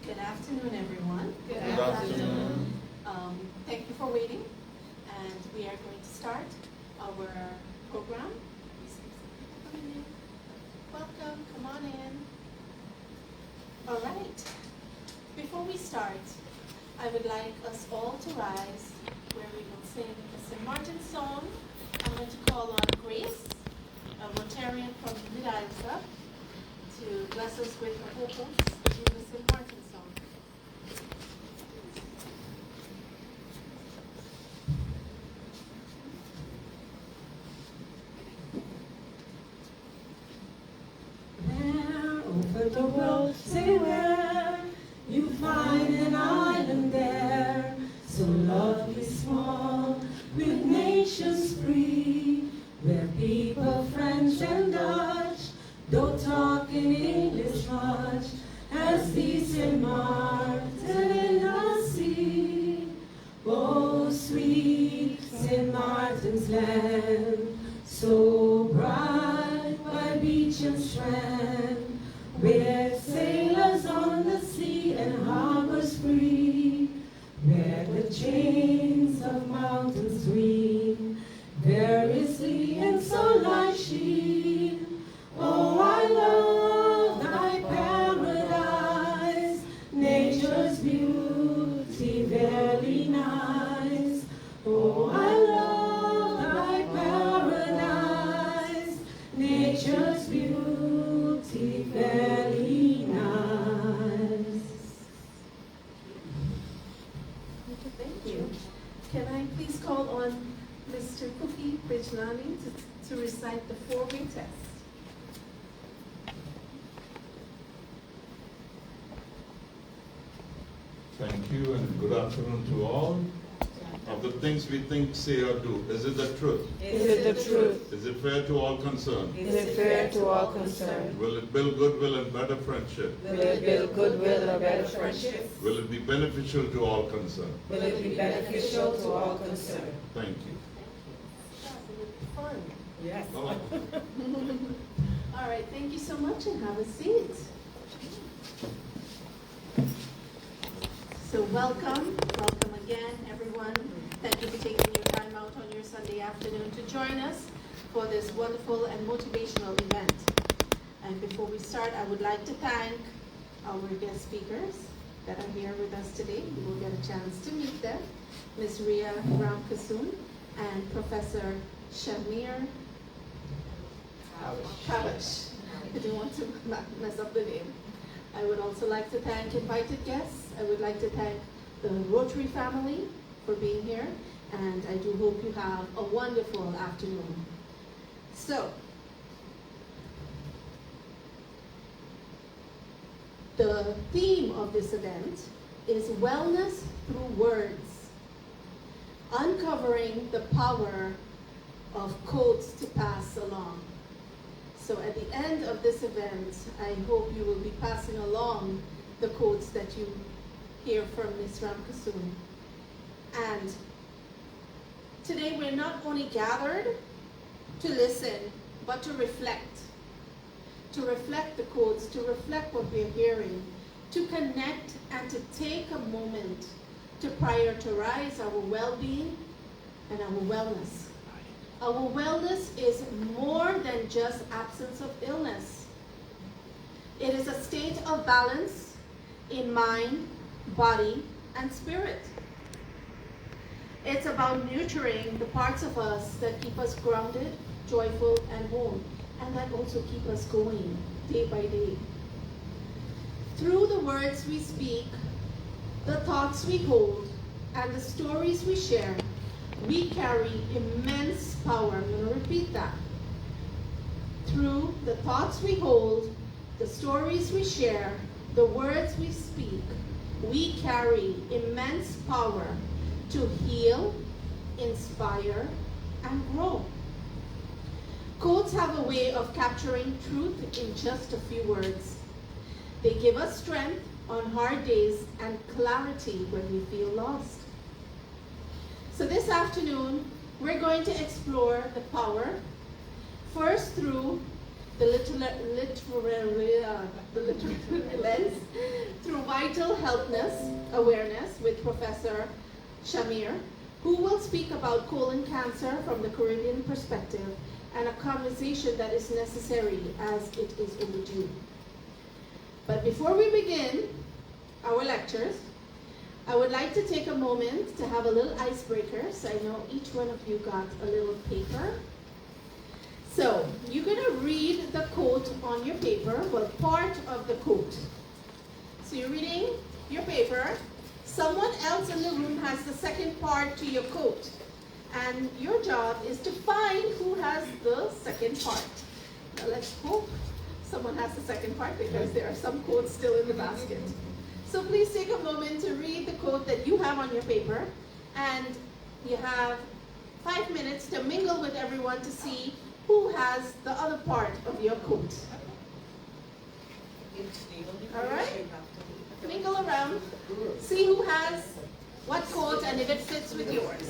Good afternoon, everyone. Good afternoon. Thank you for waiting, and we are going to start our program. Welcome, come on in. All right. Before we start, I would like us all to rise, where we will sing a St. Martin song. I'm going to call on Grace, a Rotarian from the Mid-Isle Club, to bless us with a vocal to the St. Martin song. There over the world, say where you find an island there, so lovely small, with nations free, where people French and Dutch don't talk in English much, as the St. Martin in the sea. Oh, sweet St. Martin's land, so bright by beach and strand, where sailors on the sea and harbors free, where the chains of mountains green variously in sunlight sheen. Oh, I love thy paradise, nature's beauty very nice. Oh, I love thy paradise, nature's beauty very nice. Thank you. Can I please call on Mr. Cookie Bijnani to recite the four-way test? Thank you and good afternoon to all. Of the things we think, say or do, is it the truth? Is it the truth? Is it fair to all concerned? Is it fair to all concerned? Will it build goodwill and better friendship? Will it build goodwill or better friendship? Will it be beneficial to all concerned? Will it be beneficial to all concerned? Thank you. Fun. Yes. Oh, All right, thank you so much and have a seat. So welcome again, everyone. Thank you for taking your time out on your Sunday afternoon to join us for this wonderful and motivational event. And before we start, I would like to thank our guest speakers that are here with us today. You will get a chance to meet them. Ms. Rea Ramkissoon and Professor Shamir Cawich. I don't want to mess up the name. I would also like to thank invited guests. I would like to thank the Rotary family for being here, and I do hope you have a wonderful afternoon. So, the theme of this event is wellness through words, uncovering the power of quotes to pass along. So at the end of this event, I hope you will be passing along the quotes that you hear from Ms. Ramkissoon. And today we're not only gathered to listen, but to reflect the quotes, to reflect what we're hearing, to connect and to take a moment to prioritize our well-being and our wellness. Our wellness is more than just absence of illness. It is a state of balance in mind, body, and spirit. It's about nurturing the parts of us that keep us grounded, joyful, and whole, and that also keep us going day by day. Through the words we speak, the thoughts we hold, and the stories we share, we carry immense power. I'm going to repeat that. Through the thoughts we hold, the stories we share, the words we speak, we carry immense power to heal, inspire, and grow. Quotes have a way of capturing truth in just a few words. They give us strength on hard days and clarity when we feel lost. So this afternoon, we're going to explore the power, first through the literary lens, through wide Mental Awareness with Professor Shamir, who will speak about colon cancer from the Caribbean perspective and a conversation that is necessary as it is overdue. But before we begin our lectures, I would like to take a moment to have a little icebreaker. So I know each one of you got a little paper. So you're going to read the quote on your paper, well, part of the quote. So you're reading your paper. Someone else in the room has the second part to your quote. And your job is to find who has the second part. Now let's hope someone has the second part, because there are some quotes still in the basket. So please take a moment to read the quote that you have on your paper, and you have 5 minutes to mingle with everyone to see who has the other part of your quote. All right? Mingle around, see who has what quote and if it fits with yours.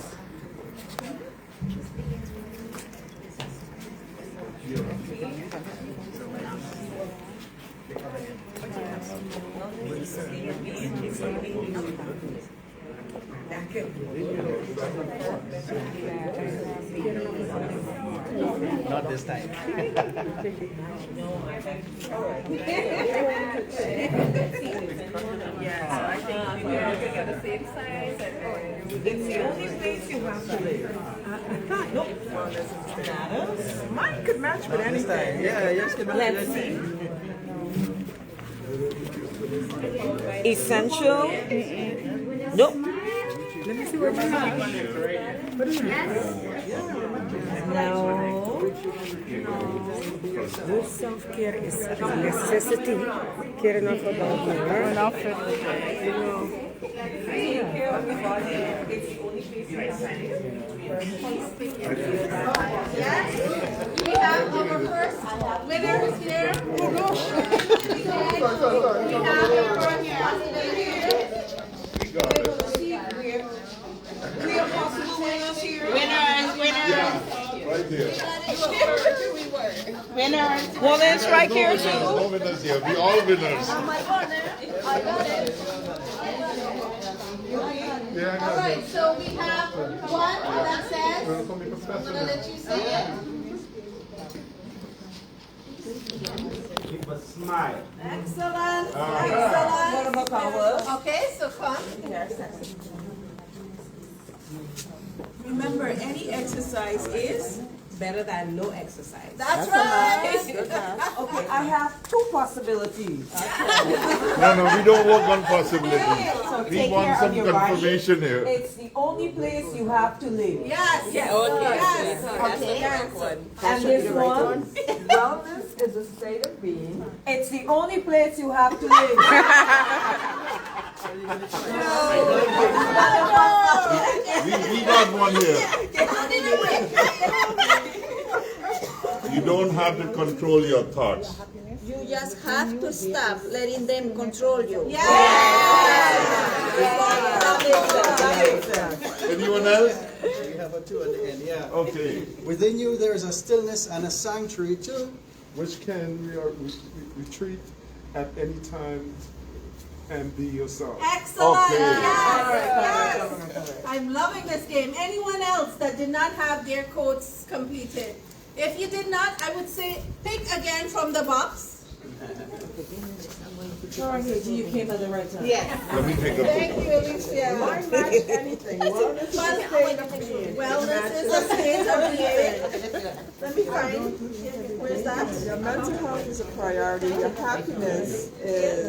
Not this time. Yeah, so I think we are the same size. It's the only place you have to live. Nope. Mine could match with anything. Yeah, yes, can Let's see. Essential. Nope. Let me see what you have. No. Good self-care is a necessity. Care enough about her. Enough. Take care of the body. It's the only place you Yes, we have our first winner here. Oh gosh. We have everyone here. We are possible winners here. Right here. Winners. Women's right here too. No winners here. We all winners. I got it. All right, so we have one that says, I'm going to let you say it. Keep a smile. Excellent. What about ours? Okay, so come. Remember, any exercise is better than no exercise. That's right. Okay, I have two possibilities. No, we don't work on possibilities. So We take want care some of your body. confirmation here. It's the only place you have to live. Yes. Yes. Okay. And this one, wellness is a state of being. It's the only place you have to live. We got one here. You don't have to control your thoughts. You just have to stop letting them control you. Anyone else? We have a two at the end, yeah. Okay. Within you, there is a stillness and a sanctuary too. Which can retreat at any time and be yourself. Excellent. Okay. Yes. I'm loving this game. Anyone else that did not have their quotes completed? If you did not, I would say pick again from the box. Sorry, you came at the right time. Yes. Let me take a Thank picture. you, Alicia. Mine matched anything. Wellness is a state of being. Wellness is a state of being. Let me find. Where's that? Your mental health is a priority. Your happiness is.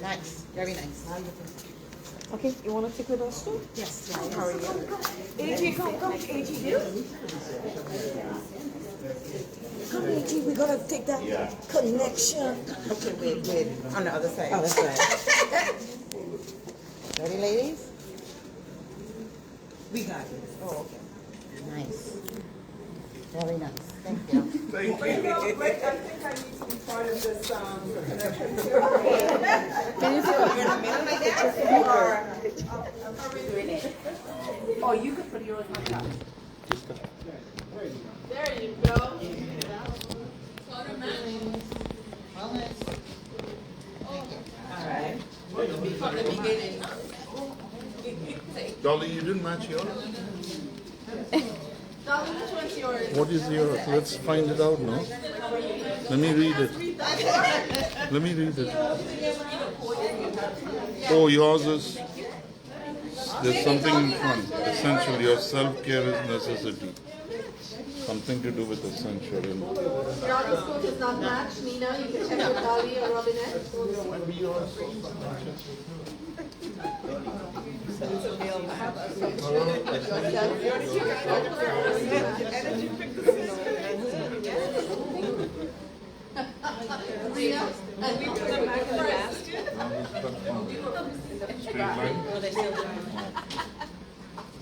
Nice, very nice. Okay, you want to take with us too? Yes. AG, come, AG. Come, AG, we gotta take that connection. Okay, wait, on the other side. Other side. Ready, ladies? We got this. Oh, okay. Nice. Very nice. Thank you. Wait, I think I need to be part of this connection. Oh, you could put yours on top. There you go. Dolly, you didn't match yours? Dolly, which one's yours? What is yours? Let's find it out now. Let me read it. Let me read it. Oh, yours is, there's something in front. Essential. Your self-care is necessity. Something to do with essential. Dolly's coat is not matched. Nina, you can check with Dolly or Robinette. Rhea, and we put them back in the basket. Straight line.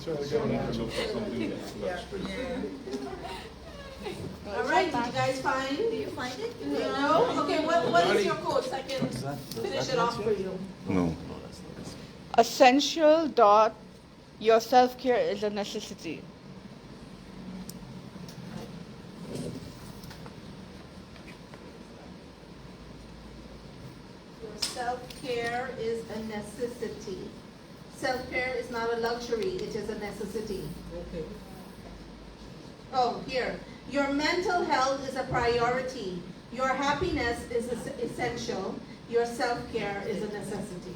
Look for something that's straight. All right, did you guys find? Do you find it? No? Okay, what is your code so I can finish it off for you? No. Essential dot, your self-care is a necessity. Your self-care is a necessity. Self-care is not a luxury, it is a necessity. Okay. Oh, here. Your mental health is a priority. Your happiness is essential. Your self-care is a necessity.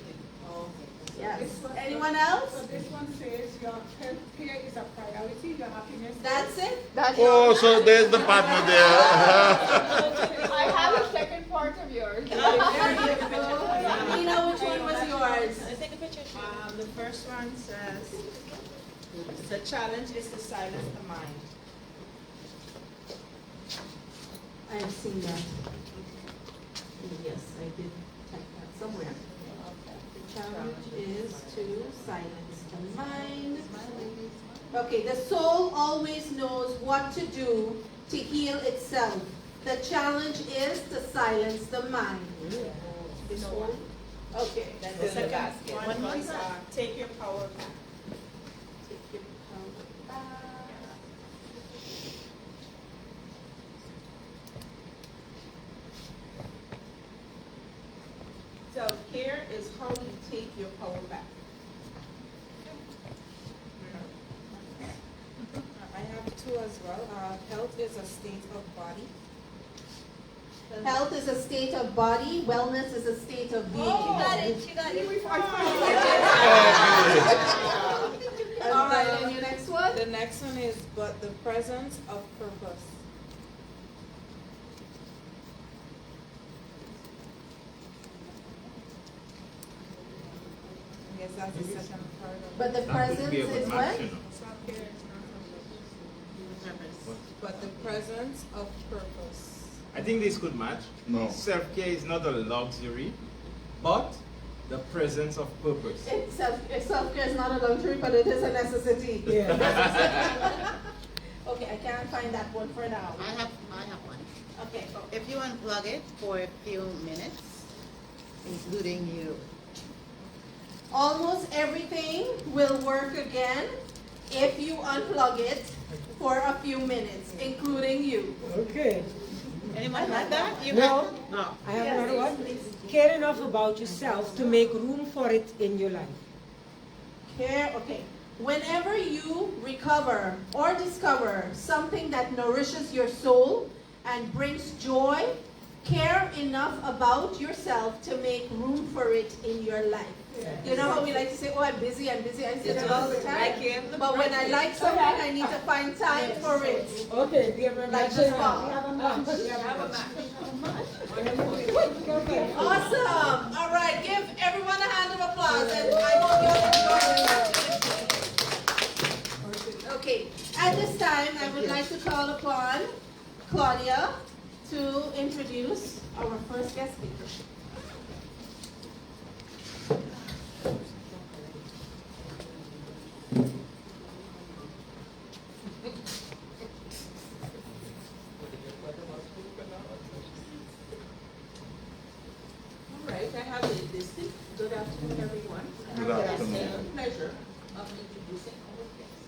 Yes. Anyone else? So this one says your health-care is a priority, your happiness. That's it? Oh, so there's the partner there. I have a second part of yours. There you go. You know which one was yours? The first one says, the challenge is to silence the mind. I have seen that. Yes, I did type that somewhere. The challenge is to silence the mind. Okay, the soul always knows what to do to heal itself. The challenge is to silence the mind. This one? Okay. That's the second basket. One is take your power back. Take your power back. Self-care is how you take your power back. I have two as well. Health is a state of body. Health is a state of body. Wellness is a state of being. You got it. All right, and your next one? The next one is but the presence of purpose. I guess that's the second part of But the presence is what? self-care is not purpose. But the presence of purpose. I think this could match. No. Self-care is not a luxury, but the presence of purpose. Self-care is not a luxury, but it is a necessity. Yeah. Okay, I can't find that one for now. I have one. Okay. If you unplug it for a few minutes, including you. Almost everything will work again if you unplug it for a few minutes, including you. Okay. Anyone like that? You No. No. I have another one. Care enough about yourself to make room for it in your life. Okay. Whenever you recover or discover something that nourishes your soul and brings joy, care enough about yourself to make room for it in your life. You know how we like to say, oh, I'm busy, I say that all the time. But when I like something, I need to find time for it. Okay, we have a Like match. this one. We have a match. Awesome. All right, give everyone a hand of applause. And I hope you enjoyed it. Okay, at this time, I would like to call upon Claudia to introduce our first guest speaker. Right, I have a distinct good afternoon, everyone. Good afternoon. I have the pleasure of introducing our guests.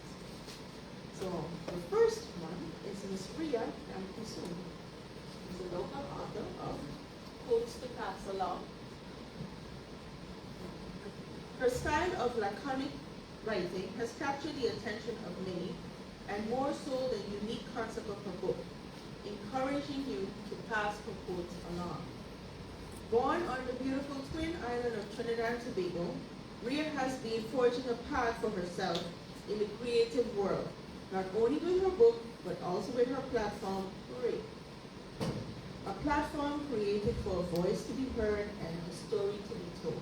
So the first one is Ms. Rea Ramkissoon. She's a local author of Quotes to Pass Along. style of laconic writing has captured the attention of many, and more so the unique concept of her book, encouraging you to pass her quotes along. Born on the beautiful twin island of Trinidad and Tobago, Rea has been forging a path for herself in the creative world, not only with her book, but also with her platform, Rea. A platform created for a voice to be heard and a story to be told.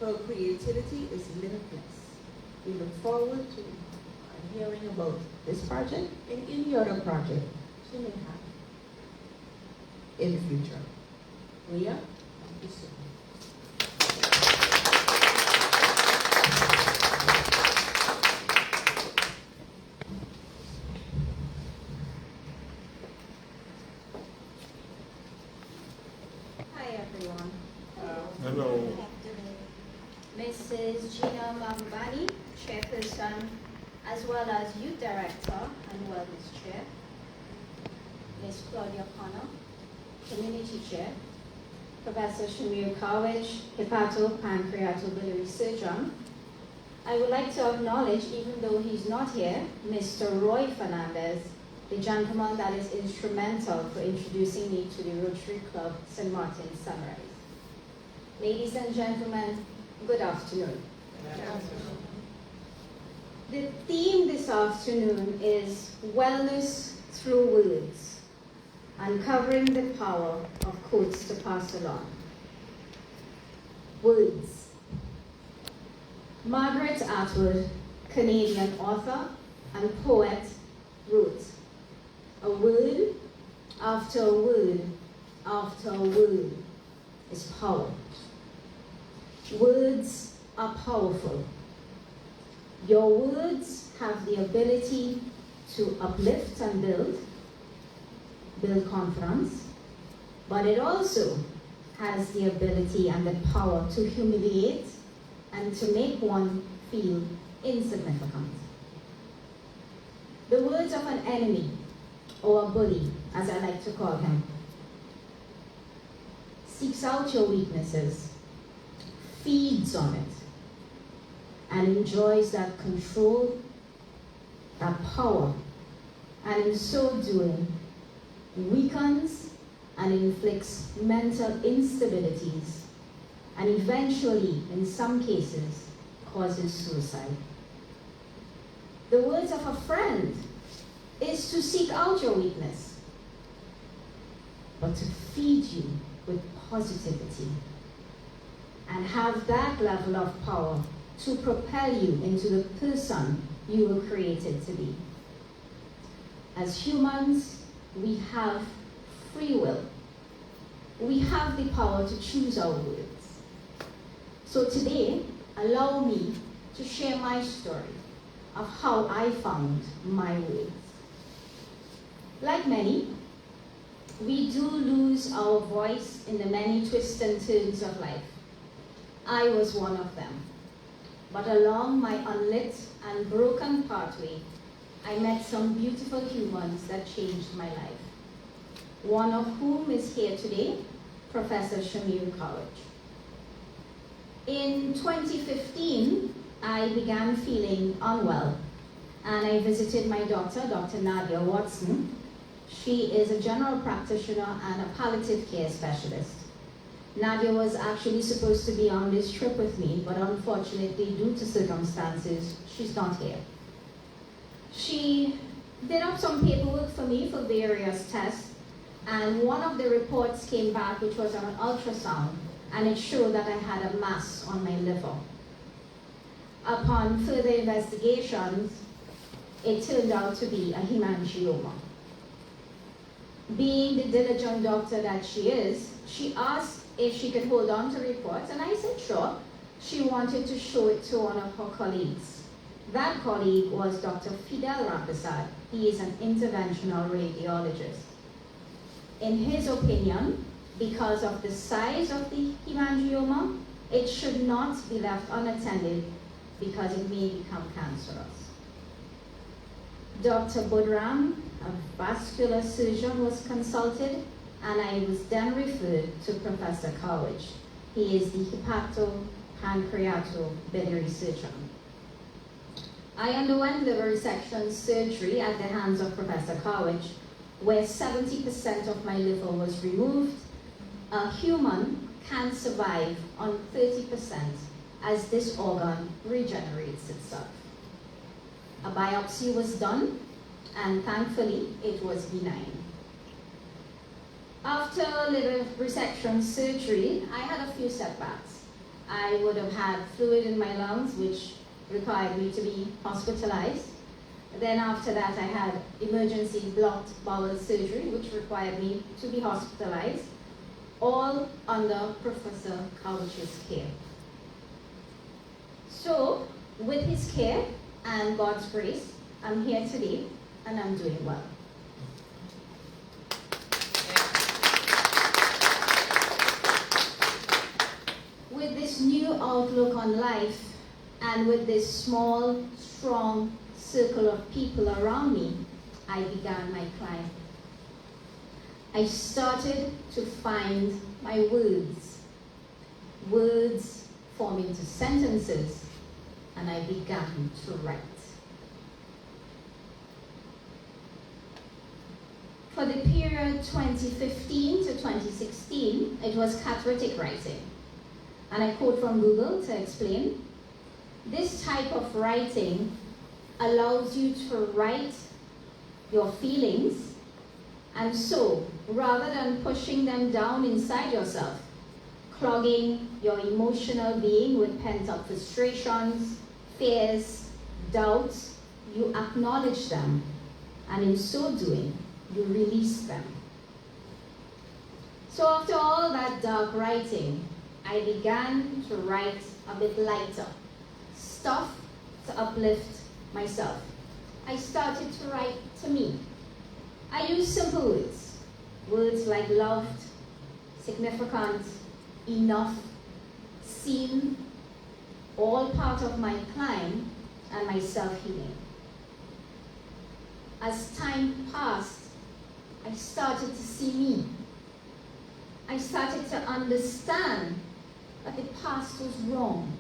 Her creativity is limitless. We look forward to hearing about this project and any other project she may have in the future. Rea, thank you so much. Hi everyone. Hello. Mrs. Gina Mambani, Chairperson, as well as Youth Director and Wellness Chair. Ms. Claudia Connor, Community Chair. Professor Shamir Cawich, Hepatopancreatobiliary Surgeon. I would like to acknowledge, even though he's not here, Mr. Roy Fernandez, the gentleman that is instrumental for introducing me to the Rotary Club St. Martin Sunrise. Ladies and gentlemen, good afternoon. The theme this afternoon is Wellness Through Words, uncovering the power of quotes to pass along. Words. Margaret Atwood, Canadian author and poet, wrote, "A word after a word after a word is power." Words are powerful. Your words have the ability to uplift and build confidence, but it also has the ability and the power to humiliate and to make one feel insignificant. The words of an enemy, or a bully, as I like to call him, seeks out your weaknesses, feeds on it, and enjoys that control, that power, and in so doing, weakens and inflicts mental instabilities, and eventually, in some cases, causes suicide. The words of a friend is to seek out your weakness, but to feed you with positivity and have that level of power to propel you into the person you were created to be. As humans, we have free will. We have the power to choose our words. So today, allow me to share my story of how I found my words. Like many, we do lose our voice in the many twists and turns of life. I was one of them. But along my unlit and broken pathway, I met some beautiful humans that changed my life. One of whom is here today, Professor Shamir Cawich. In 2015, I began feeling unwell, and I visited my doctor, Dr. Nadia Watson. She is a general practitioner and a palliative care specialist. Nadia was actually supposed to be on this trip with me, but unfortunately, due to circumstances, she's not here. She did up some paperwork for me for various tests, and one of the reports came back, which was an ultrasound, and it showed that I had a mass on my liver. Upon further investigations, it turned out to be a hemangioma. Being the diligent doctor that she is, she asked if she could hold on to reports, and I said sure. She wanted to show it to one of her colleagues. That colleague was Dr. Fidel Rampissad. He is an interventional radiologist. In his opinion, because of the size of the hemangioma, it should not be left unattended because it may become cancerous. Dr. Budram, a vascular surgeon, was consulted, and I was then referred to Professor Cawich. He is the pancreatobiliary surgeon. I underwent liver resection surgery at the hands of Professor Cawich, where 70% of my liver was removed. A human can survive on 30% as this organ regenerates itself. A biopsy was done, and thankfully it was benign. After liver resection surgery, I had a few setbacks. I would have had fluid in my lungs, which required me to be hospitalized. Then after that, I had emergency blocked bowel surgery, which required me to be hospitalized, all under Professor Cawich's care. So, with his care and God's grace, I'm here today, and I'm doing well. With this new outlook on life, and with this small, strong circle of people around me, I began my climb. I started to find my words. Words form into sentences, and I began to write. For the period 2015 to 2016, it was catalytic writing. And I quote from Google to explain. This type of writing allows you to write your feelings, and so, rather than pushing them down inside yourself, clogging your emotional being with pent-up frustrations, fears, doubts, you acknowledge them, and in so doing, you release them. So after all that dark writing, I began to write a bit lighter, stuff to uplift myself. I started to write to me. I used simple words, words like loved, significant, enough, seen, all part of my climb and my self-healing. As time passed, I started to see me. I started to understand that the past was wrong.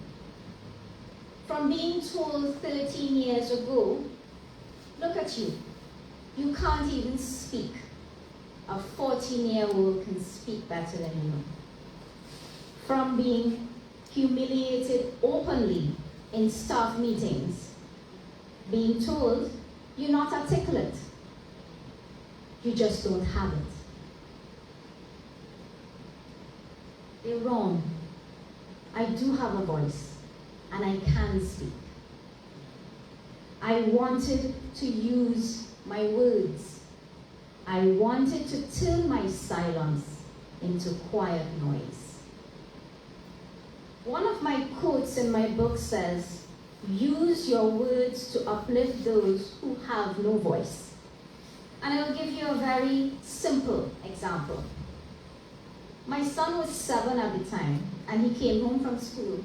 From being told 13 years ago, look at you, you can't even speak. A 14-year-old can speak better than you. From being humiliated openly in staff meetings, being told, you're not articulate, you just don't have it. They're wrong. I do have a voice, and I can speak. I wanted to use my words. I wanted to turn my silence into quiet noise. One of my quotes in my book says, use your words to uplift those who have no voice. And I'll give you a very simple example. My son was 7 at the time, and he came home from school,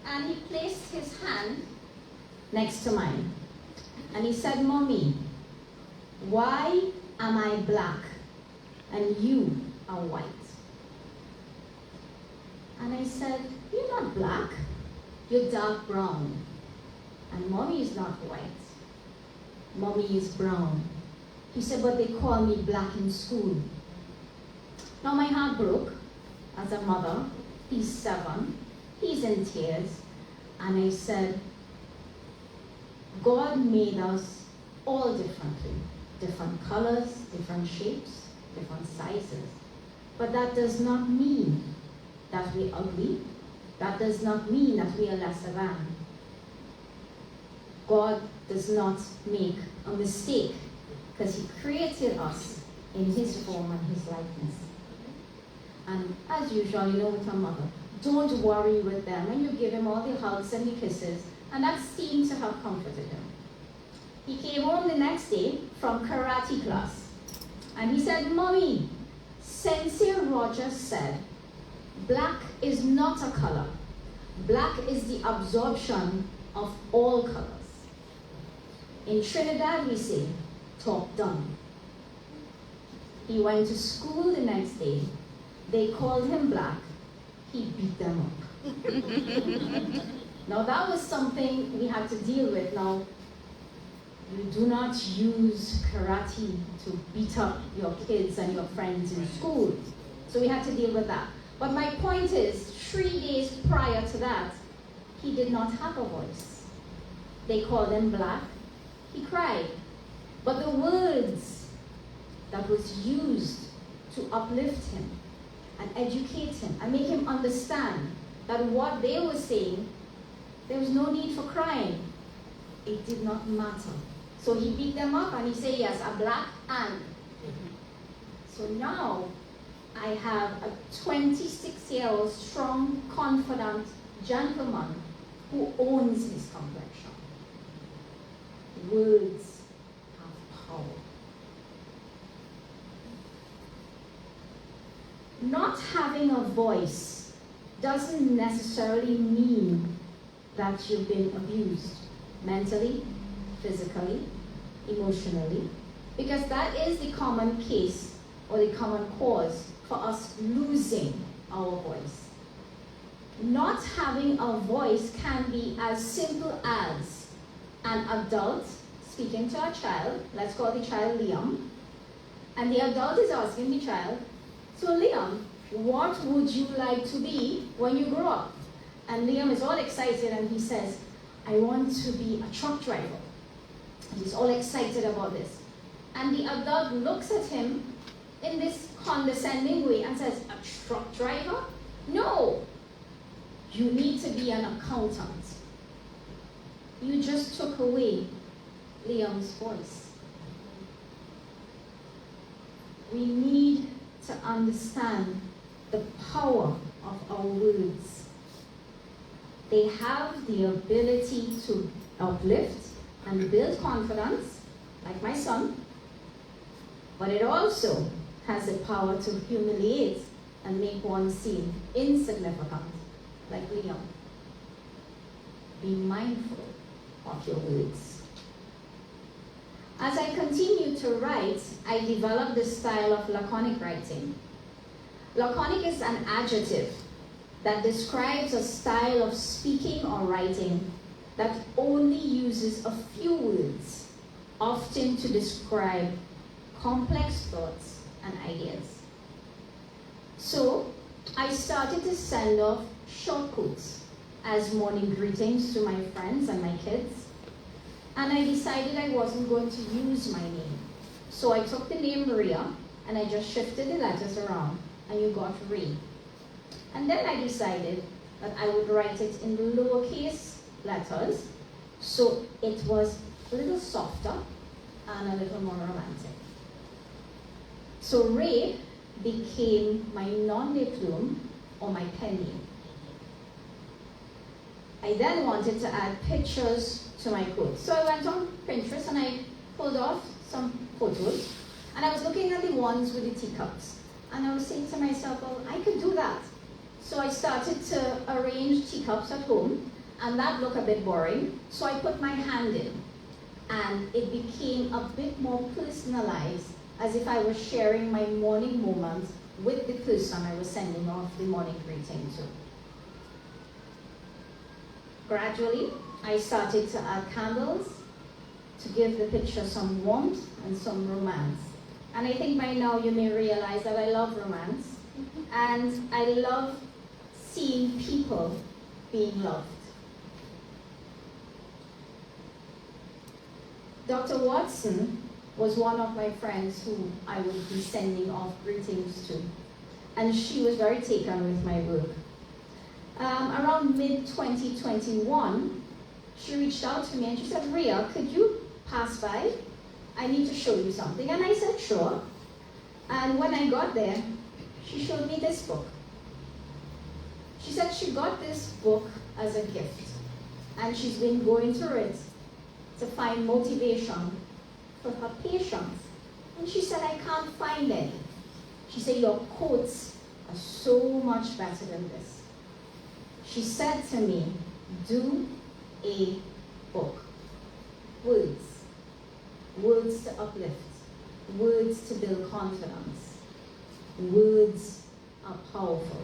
and he placed his hand next to mine. And he said, Mommy, why am I black and you are white? And I said, you're not black, you're dark brown. And Mommy is not white, Mommy is brown. He said, but they call me black in school. Now my heart broke as a mother. He's 7, he's in tears. And I said, God made us all differently. Different colors, different shapes, different sizes. But that does not mean that we're ugly. That does not mean that we are lesser than. God does not make a mistake because he created us in his form and his likeness. And as usual, you know, with a mother, don't worry with them. And you give him all the hugs and the kisses, and that seemed to have comforted him. He came home the next day from karate class, and he said, Mommy, Sensei Roger said, black is not a color. Black is the absorption of all colors. In Trinidad, we say, talk done. He went to school the next day. They called him black. He beat them up. Now that was something we had to deal with. Now, you do not use karate to beat up your kids and your friends in school. So we had to deal with that. But my point is, 3 days prior to that, he did not have a voice. They called him black. He cried. But the words that was used to uplift him and educate him and make him understand that what they were saying, there was no need for crying. It did not matter. So he beat them up and he said, yes, a black and. So now I have a 26-year-old strong, confident gentleman who owns his complexion. Words have power. Not having a voice doesn't necessarily mean that you've been abused mentally, physically, emotionally, because that is the common case or the common cause for us losing our voice. Not having a voice can be as simple as an adult speaking to a child, let's call the child Liam, and the adult is asking the child, so Liam, what would you like to be when you grow up? And Liam is all excited and he says, I want to be a truck driver. He's all excited about this. And the adult looks at him in this condescending way and says, a truck driver? No, you need to be an accountant. You just took away Liam's voice. We need to understand the power of our words. They have the ability to uplift and build confidence, like my son, but it also has the power to humiliate and make one seem insignificant, like Liam. Be mindful of your words. As I continue to write, I developed this style of laconic writing. Laconic is an adjective that describes a style of speaking or writing that only uses a few words, often to describe complex thoughts and ideas. So I started to send off short quotes as morning greetings to my friends and my kids, and I decided I wasn't going to use my name. So I took the name Rea and I just shifted the letters around and you got Rea. And then I decided that I would write it in lowercase letters, so it was a little softer and a little more romantic. So Rea became my nom de plume or my pen name. I then wanted to add pictures to my quotes. So I went on Pinterest and I pulled off some photos and I was looking at the ones with the teacups. And I was saying to myself, well, I could do that. So I started to arrange teacups at home, and that looked a bit boring. So I put my hand in, and it became a bit more personalized, as if I was sharing my morning moment with the person I was sending off the morning greeting to. Gradually, I started to add candles to give the picture some warmth and some romance. And I think by now you may realize that I love romance, and I love seeing people being loved. Dr. Watson was one of my friends who I would be sending off greetings to, and she was very taken with my work. Around mid-2021, she reached out to me and she said, Rea, could you pass by? I need to show you something. And I said, sure. And when I got there, she showed me this book. She said she got this book as a gift, and she's been going through it to find motivation for her patients. And she said, I can't find any. She said, your quotes are so much better than this. She said to me, do a book. Words. Words to uplift. Words to build confidence. Words are powerful.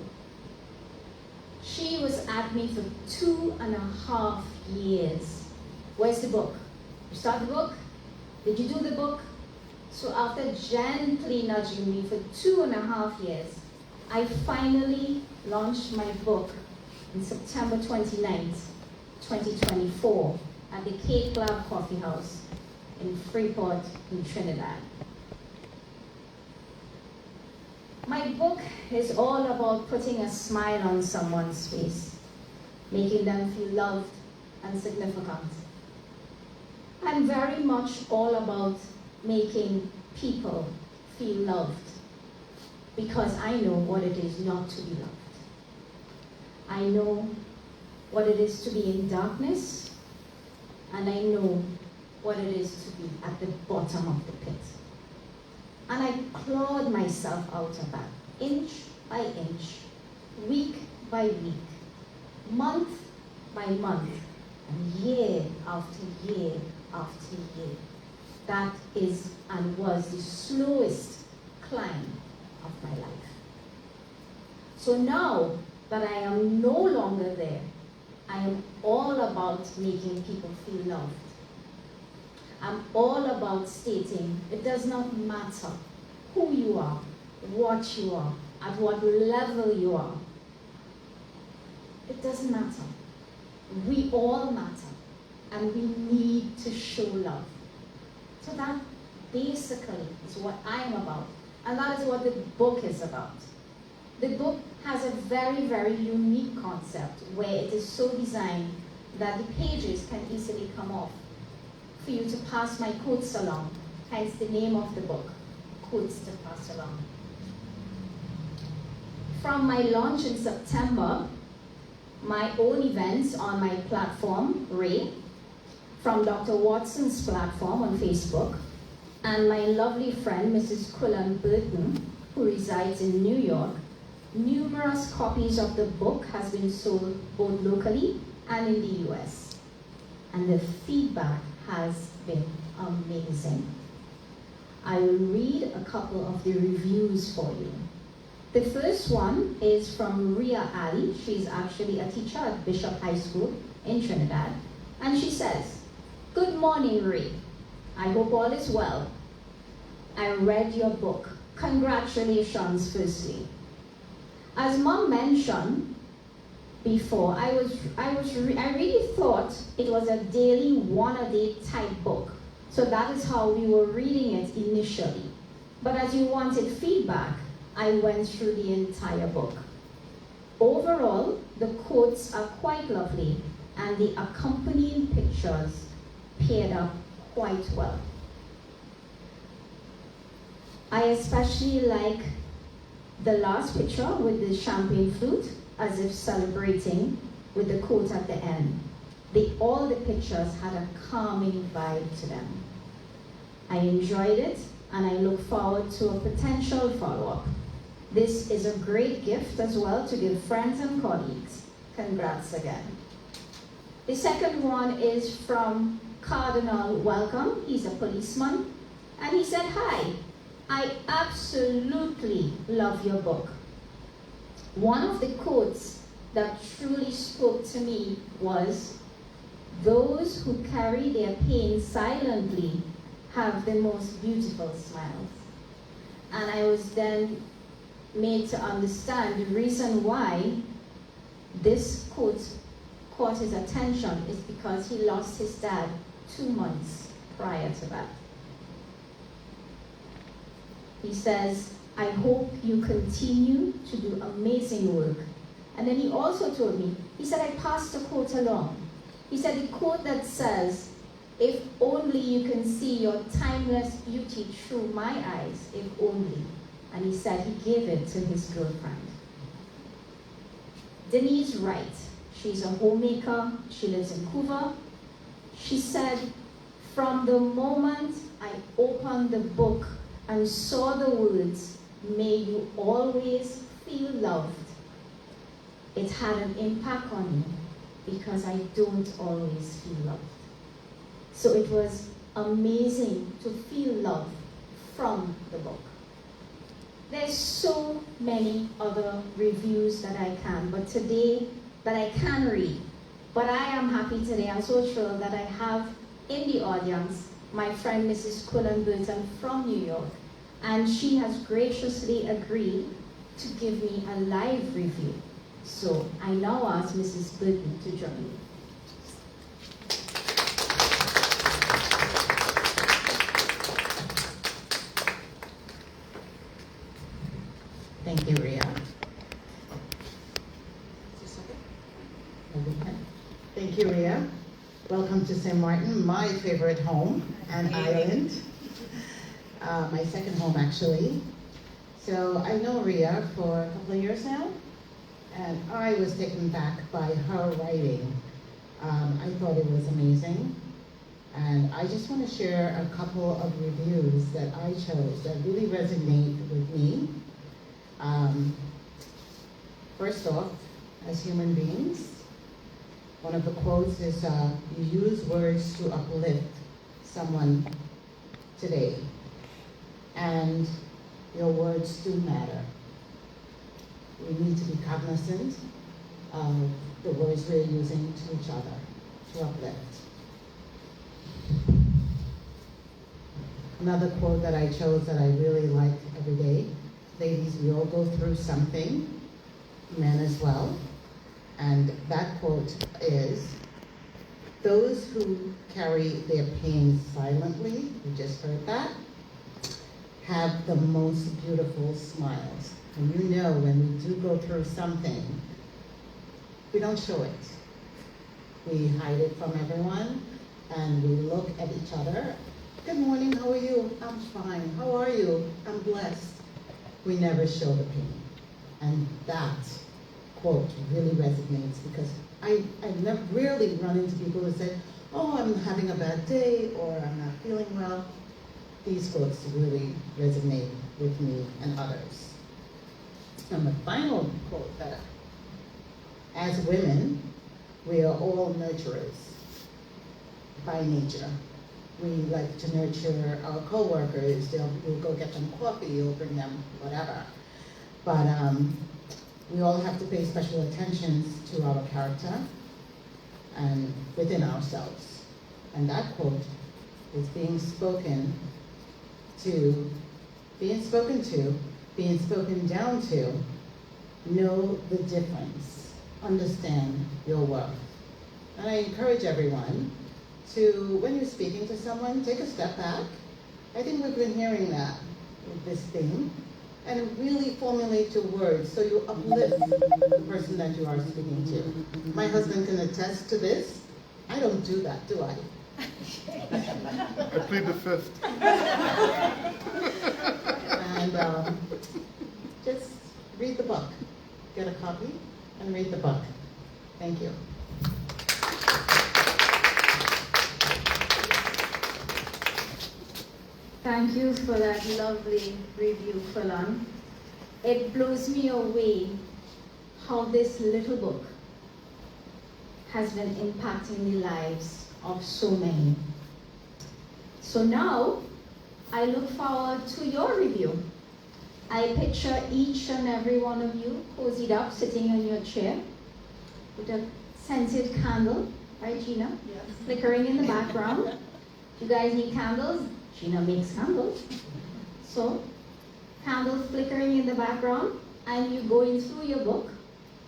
She was at me for 2.5 years. Where's the book? You start the book? Did you do the book? So after gently nudging me for 2.5 years, I finally launched my book on September 29th, 2024 at the Cape Lab Coffee House in Freeport in Trinidad. My book is all about putting a smile on someone's face, making them feel loved and significant. I'm very much all about making people feel loved because I know what it is not to be loved. I know what it is to be in darkness, and I know what it is to be at the bottom of the pit. And I clawed myself out of that, inch by inch, week by week, month by month, and year after year after year. That is and was the slowest climb of my life. So now that I am no longer there, I am all about making people feel loved. I'm all about stating it does not matter who you are, what you are, at what level you are. It doesn't matter. We all matter, and we need to show love. So that basically is what I am about, and that is what the book is about. The book has a very, very unique concept where it is so designed that the pages can easily come off for you to pass my quotes along, hence the name of the book, Quotes to Pass Along. From my launch in September, my own events on my platform, Rea, from Dr. Watson's platform on Facebook, and my lovely friend, Mrs. Quillan Burton, who resides in New York, numerous copies of the book has been sold both locally and in the US. And the feedback has been amazing. I will read a couple of the reviews for you. The first one is from Rea Ali. She's actually a teacher at Bishop High School in Trinidad. And she says, "Good morning, Rea. I hope all is well. I read your book. Congratulations, firstly. As Mom mentioned before, I really thought it was a daily one-a-day type book. So that is how we were reading it initially. But as you wanted feedback, I went through the entire book. Overall, the quotes are quite lovely, and the accompanying pictures paired up quite well. I especially like the last picture with the champagne flute, as if celebrating, with the quote at the end. All the pictures had a calming vibe to them. I enjoyed it, and I look forward to a potential follow-up. This is a great gift as well to give friends and colleagues. Congrats again." The second one is from Cardinal Welcome. He's a policeman. And he said, "Hi, I absolutely love your book. One of the quotes that truly spoke to me was, 'Those who carry their pain silently have the most beautiful smiles.'" And I was then made to understand the reason why this quote caught his attention is because he lost his dad 2 months prior to that. He says, "I hope you continue to do amazing work." And then he also told me, he said, "I passed a quote along." He said, the quote that says, "If only you can see your timeless beauty through my eyes, if only." And he said he gave it to his girlfriend. Denise Wright, she's a homemaker, she lives in Couva. She said, "From the moment I opened the book and saw the words, 'May you always feel loved,' it had an impact on me because I don't always feel loved." So it was amazing to feel love from the book. There's so many other reviews that I can, but today that I can read. But I am happy today, I'm so thrilled that I have in the audience my friend Mrs. Cullen Burton from New York. And she has graciously agreed to give me a live review. So I now ask Mrs. Burton to join me. Thank you, Rea. Thank you, Rea. Welcome to St. Martin, my favorite home and island. My second home, actually. So I know Rea for a couple of years now, and I was taken back by her writing. I thought it was amazing. And I just want to share a couple of reviews that I chose that really resonate with me. First off, as human beings, one of the quotes is, you use words to uplift someone today. And your words do matter. We need to be cognizant of the words we're using to each other to uplift. Another quote that I chose that I really like every day: ladies, we all go through something, men as well. And that quote is, those who carry their pain silently, you just heard that, have the most beautiful smiles. And you know, when we do go through something, we don't show it. We hide it from everyone, and we look at each other. Good morning, how are you? I'm fine. How are you? I'm blessed. We never show the pain. And that quote really resonates, because I've never rarely run into people who say, oh, I'm having a bad day, or I'm not feeling well. These quotes really resonate with me and others. And the final quote that, as women, we are all nurturers by nature. We like to nurture our co-workers. You'll go get them coffee, you'll bring them whatever. But we all have to pay special attention to our character and within ourselves. And that quote is being spoken down to, know the difference, understand your worth. And I encourage everyone to, when you're speaking to someone, take a step back. I think we've been hearing that with this theme, and really formulate your words so you uplift the person that you are speaking to. My husband can attest to this. I don't do that, do I? I plead the fifth. And just read the book. Get a copy and read the book. Thank you. Thank you for that lovely review, Cullen. It blows me away how this little book has been impacting the lives of so many. So now, I look forward to your review. I picture each and every one of you cozied up, sitting in your chair with a scented candle, right, Gina? Yes. Flickering in the background. You guys need candles? Gina makes candles. So, candles flickering in the background, and you're going through your book,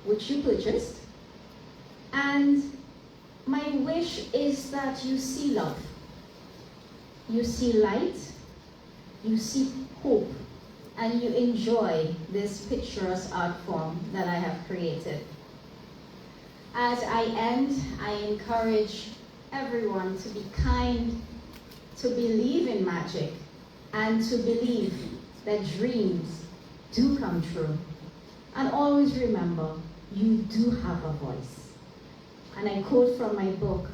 which you purchased. And my wish is that you see love. You see light, you see hope, and you enjoy this picturesque art form that I have created. As I end, I encourage everyone to be kind, to believe in magic, and to believe that dreams do come true. And always remember, you do have a voice. And I quote from my book,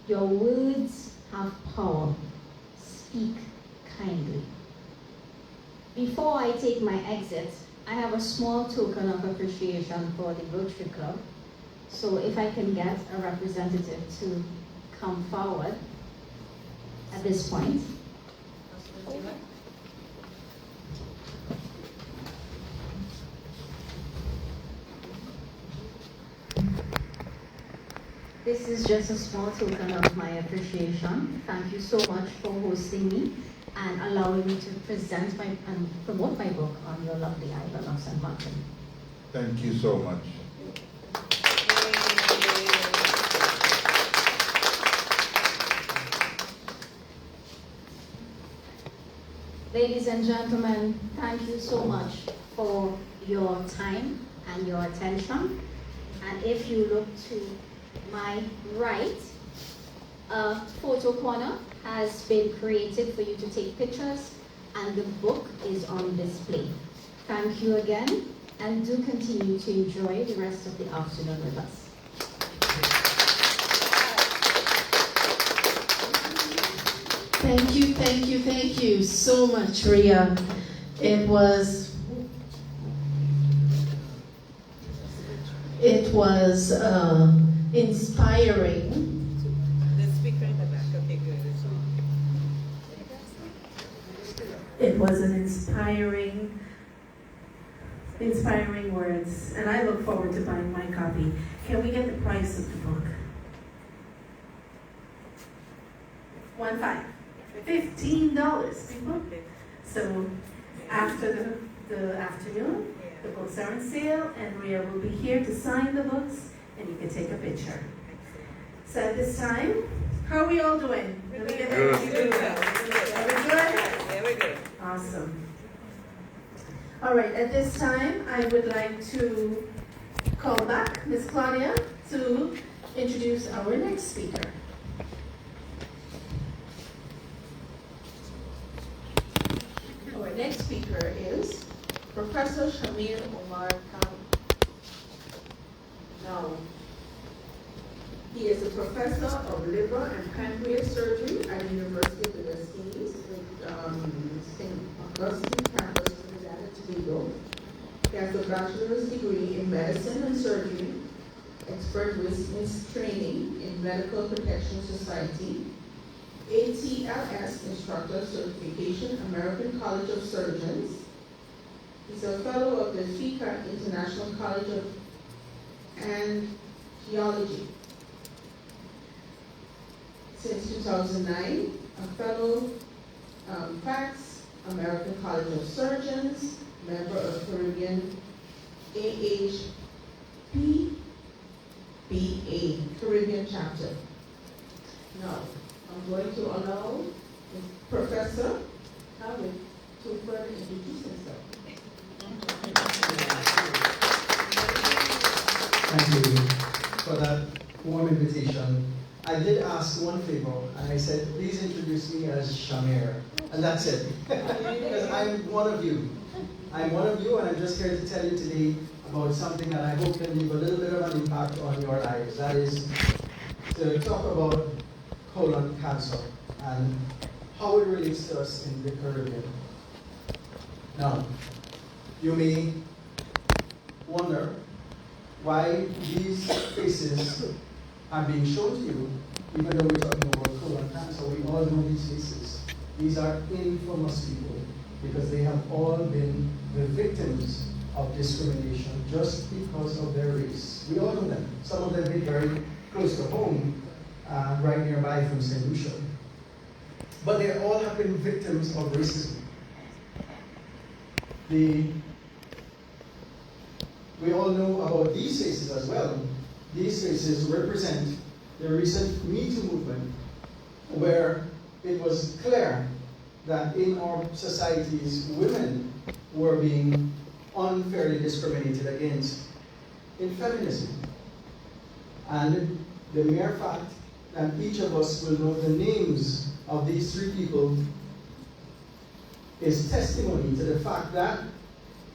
your words have power. Speak kindly. Before I take my exit, I have a small token of appreciation for the Rotary Club. So if I can get a representative to come forward at this point. This is just a small token of my appreciation. Thank you so much for hosting me and allowing me to present and promote my book on your lovely island of St. Martin. Thank you so much. Ladies and gentlemen, thank you so much for your time and your attention. And if you look to my right, a photo corner has been created for you to take pictures, and the book is on display. Thank you again, and do continue to enjoy the rest of the afternoon with us. Thank you so much, Rea. It was inspiring. The speaker in the back, okay, good. It was an inspiring words, and I look forward to buying my copy. Can we get the price of the book? $15, people. So after the afternoon, the books are on sale, and Rea will be here to sign the books, and you can take a picture. So at this time, how are we all doing? Are we good? Good. Are we good? Yeah, we're good. Awesome. All right, at this time, I would like to call back Ms. Claudia to introduce our next speaker. Our next speaker is Professor Shamir Cawich. Now, he is a professor of liver and pancreas surgery at the University of the West Indies, St. Martin campus, Trinidad and Tobago. He has a bachelor's degree in medicine and surgery, expert witness training in Medical Protection Society, ATLS instructor certification, American College of Surgeons. He's a fellow of the FICA International College of Anesthesiology. Since 2009, a fellow PACS, American College of Surgeons, member of Caribbean AHPBA, Caribbean chapter. Now, I'm going to allow Professor Cawich to further introduce himself. Thank you for that warm invitation. I did ask one favor, and I said, please introduce me as Shamir. And that's it. Because I'm one of you. I'm one of you, and I'm just here to tell you today about something that I hope can leave a little bit of an impact on your lives. That is to talk about colon cancer and how it relates to us in the Caribbean. Now, you may wonder why these faces are being shown to you, even though we're talking about colon cancer. We all know these faces. These are infamous people because they have all been the victims of discrimination just because of their race. We all know them. Some of them hit very close to home, right nearby from St. Lucia. But they all have been victims of racism. We all know about these faces as well. These faces represent the recent Me Too movement, where it was clear that in our societies, women were being unfairly discriminated against in feminism. And the mere fact that each of us will know the names of these three people is testimony to the fact that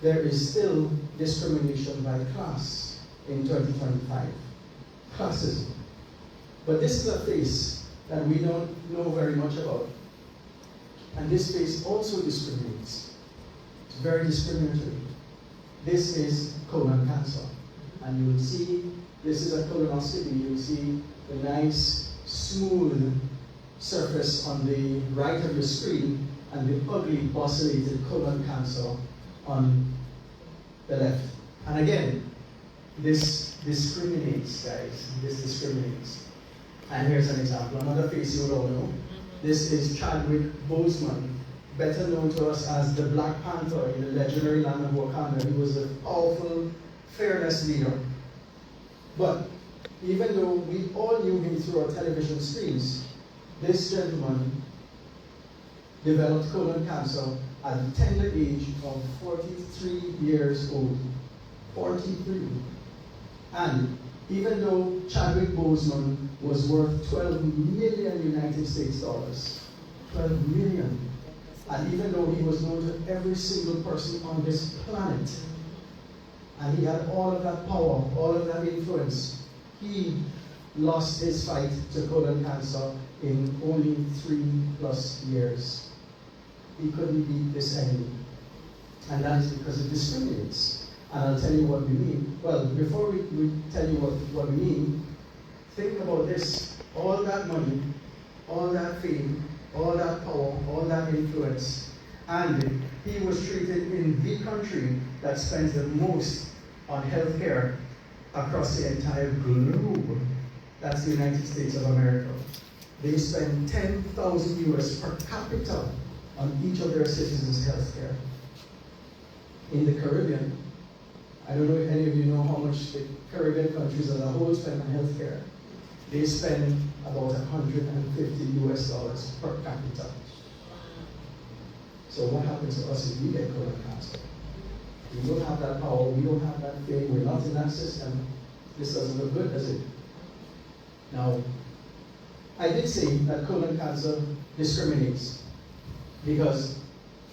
there is still discrimination by class in 2025. Classism. But this is a face that we don't know very much about. And this face also discriminates. It's very discriminatory. This is colon cancer. And you will see, this is a colonoscopy. You will see the nice, smooth surface on the right of your screen and the ugly, buccinated colon cancer on the left. And again, this discriminates, guys. This discriminates. And here's an example. Another face you would all know. This is Chadwick Boseman, better known to us as the Black Panther in the legendary land of Wakanda. He was a powerful, fearless leader. But even though we all knew him through our television screens, this gentleman developed colon cancer at the tender age of 43 years old. 43. And even though Chadwick Boseman was worth 12 million United States dollars, 12 million, and even though he was known to every single person on this planet, and he had all of that power, all of that influence, he lost his fight to colon cancer in only 3+ years. He couldn't beat this enemy. And that is because it discriminates. And I'll tell you what we mean. Well, before we tell you what we mean, think about this. All that money, all that fame, all that power, all that influence, and he was treated in the country that spends the most on healthcare across the entire globe. That's the United States of America. They spend $10,000 US per capita on each of their citizens' healthcare. In the Caribbean, I don't know if any of you know how much the Caribbean countries as a whole spend on healthcare. They spend about $150 US per capita. So what happens to us if we get colon cancer? We don't have that power, we don't have that fame, we're not in that system. This doesn't look good, does it? Now, I did say that colon cancer discriminates because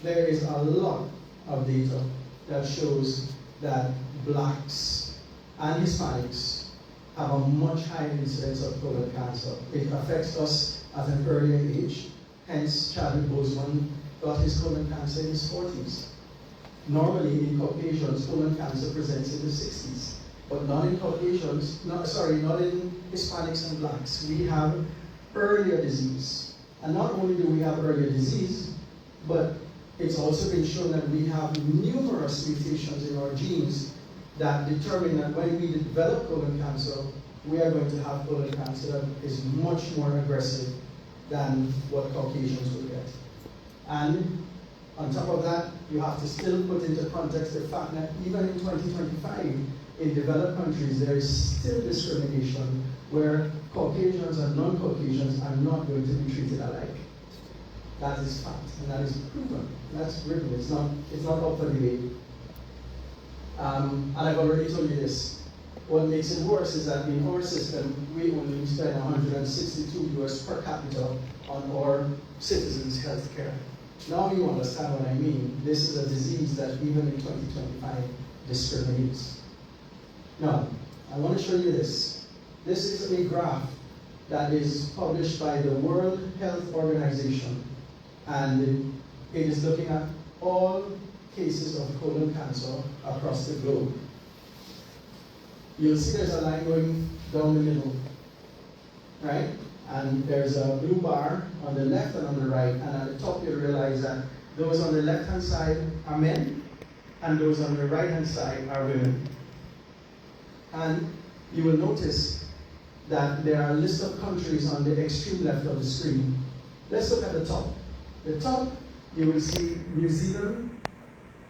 there is a lot of data that shows that blacks and Hispanics have a much higher incidence of colon cancer. It affects us at an earlier age. Hence, Chadwick Boseman got his colon cancer in his 40s. Normally, in Caucasians, colon cancer presents in the 60s. But not in Caucasians, not in Hispanics and blacks. We have earlier disease. And not only do we have earlier disease, but it's also been shown that we have numerous mutations in our genes that determine that when we develop colon cancer, we are going to have colon cancer that is much more aggressive than what Caucasians will get. And on top of that, you have to still put into context the fact that even in 2025, in developed countries, there is still discrimination where Caucasians and non-Caucasians are not going to be treated alike. That is fact, and that is proven. That's written. It's not up for debate. And I've already told you this. What makes it worse is that in our system, we only spend $162 US per capita on our citizens' health care. Now you understand what I mean. This is a disease that even in 2025 discriminates. Now, I want to show you this. This is a graph that is published by the World Health Organization, and it is looking at all cases of colon cancer across the globe. You'll see there's a line going down the middle, right? And there's a blue bar on the left and on the right, and at the top you'll realize that those on the left-hand side are men, and those on the right-hand side are women. And you will notice that there are a list of countries on the extreme left of the screen. Let's look at the top. The top, you will see New Zealand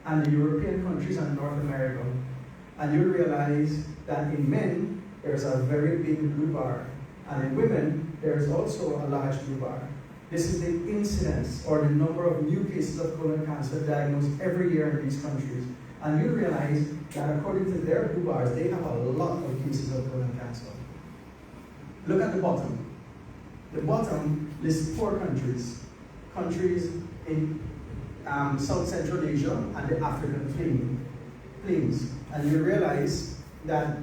and the European countries and North America. And you'll realize that in men, there's a very big blue bar. And in women, there is also a large blue bar. This is the incidence or the number of new cases of colon cancer diagnosed every year in these countries. And you'll realize that according to their blue bars, they have a lot of cases of colon cancer. Look at the bottom. The bottom lists 4 countries. Countries in South Central Asia and the African plains. And you realize that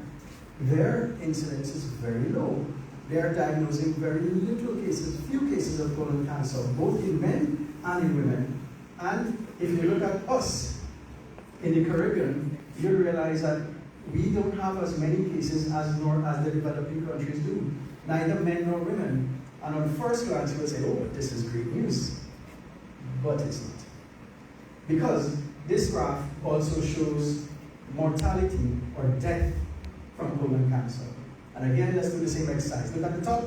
their incidence is very low. They are diagnosing very little cases, few cases of colon cancer, both in men and in women. And if you look at us in the Caribbean, you'll realize that we don't have as many cases as the developing countries do. Neither men nor women. And on first glance, you will say, oh, this is great news. But it's not. Because this graph also shows mortality or death from colon cancer. And again, let's do the same exercise. Look at the top.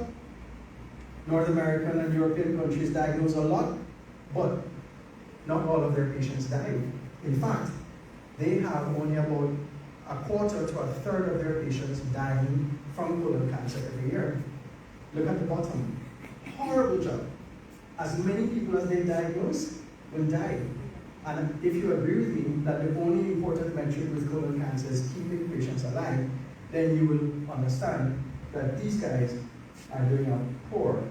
North American and European countries diagnose a lot, but not all of their patients die. In fact, they have only about a quarter to a third of their patients dying from colon cancer every year. Look at the bottom. Horrible job. As many people as they diagnose will die. And if you agree with me that the only important metric with colon cancer is keeping patients alive, then you will understand that these guys are doing a poor